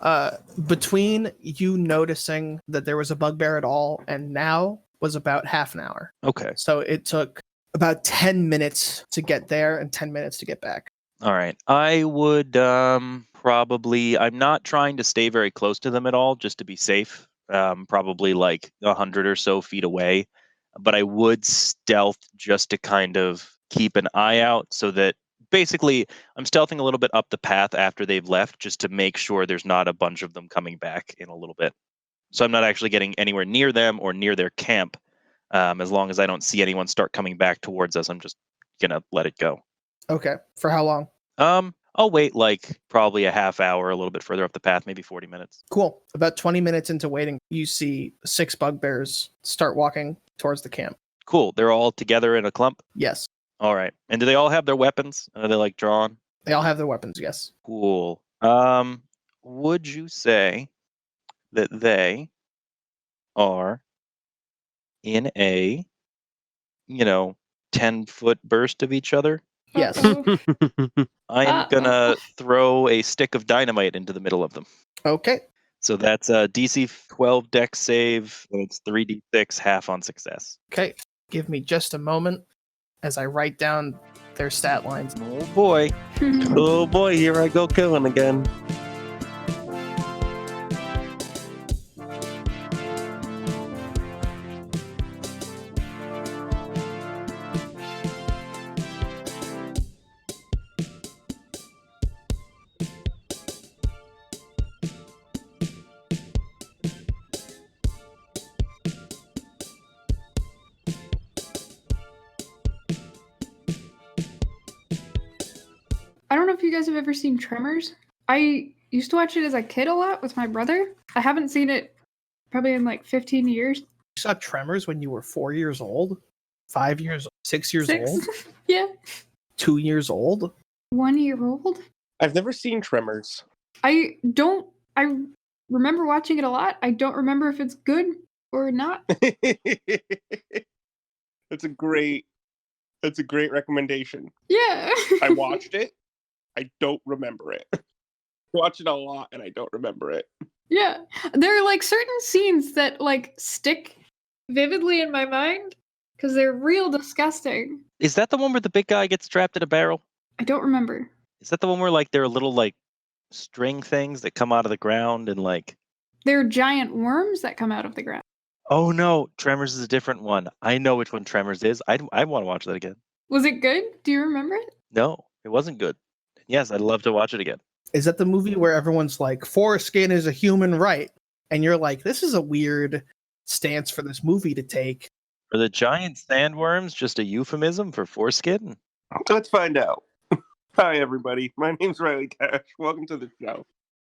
Between you noticing that there was a bugbear at all and now was about half an hour. Okay. So it took about 10 minutes to get there and 10 minutes to get back. All right. I would probably, I'm not trying to stay very close to them at all, just to be safe. Probably like 100 or so feet away. But I would stealth just to kind of keep an eye out so that basically I'm stealthing a little bit up the path after they've left just to make sure there's not a bunch of them coming back in a little bit. So I'm not actually getting anywhere near them or near their camp. As long as I don't see anyone start coming back towards us, I'm just going to let it go. Okay. For how long? I'll wait like probably a half hour, a little bit further up the path, maybe 40 minutes. Cool. About 20 minutes into waiting, you see 6 bugbears start walking towards the camp. Cool. They're all together in a clump? Yes. All right. And do they all have their weapons? Are they like drawn? They all have their weapons, yes. Cool. Would you say that they are in a, 10-foot burst of each other? Yes. Uh-oh. I am gonna throw a stick of dynamite into the middle of them. Okay. So that's a DC 12 dex save, and it's 3d6, half on success. Okay. Give me just a moment as I write down their stat lines. Oh boy. Oh boy, here I go killing again. I don't know if you guys have ever seen Tremors. I used to watch it as a kid a lot with my brother. I haven't seen it probably in like 15 years. You saw Tremors when you were 4 years old? 5 years, 6 years 6. old? Yeah. 2 years old? 1 year old. I've never seen Tremors. I remember watching it a lot. I don't remember if it's good or not. That's a great recommendation. Yeah. I watched it. I don't remember it. Watch it a lot and I don't remember it. Yeah. There are like certain scenes that like stick vividly in my mind because they're real disgusting. Is that the one where the big guy gets trapped in a barrel? I don't remember. Is that the one where like there are little like string things that come out of the ground and like... There are giant worms that come out of the ground. Oh no, Tremors is a different one. I know which one Tremors is. I want to watch that again. Was it good? Do you remember it? No, it wasn't good. Yes, I'd love to watch it again. Is that the movie where everyone's like, foreskin is a human right? And you're like, this is a weird stance for this movie to take. Are the giant sandworms just a euphemism for foreskin? Let's find out. Hi, everybody. My name's Riley Cash. Welcome to the show.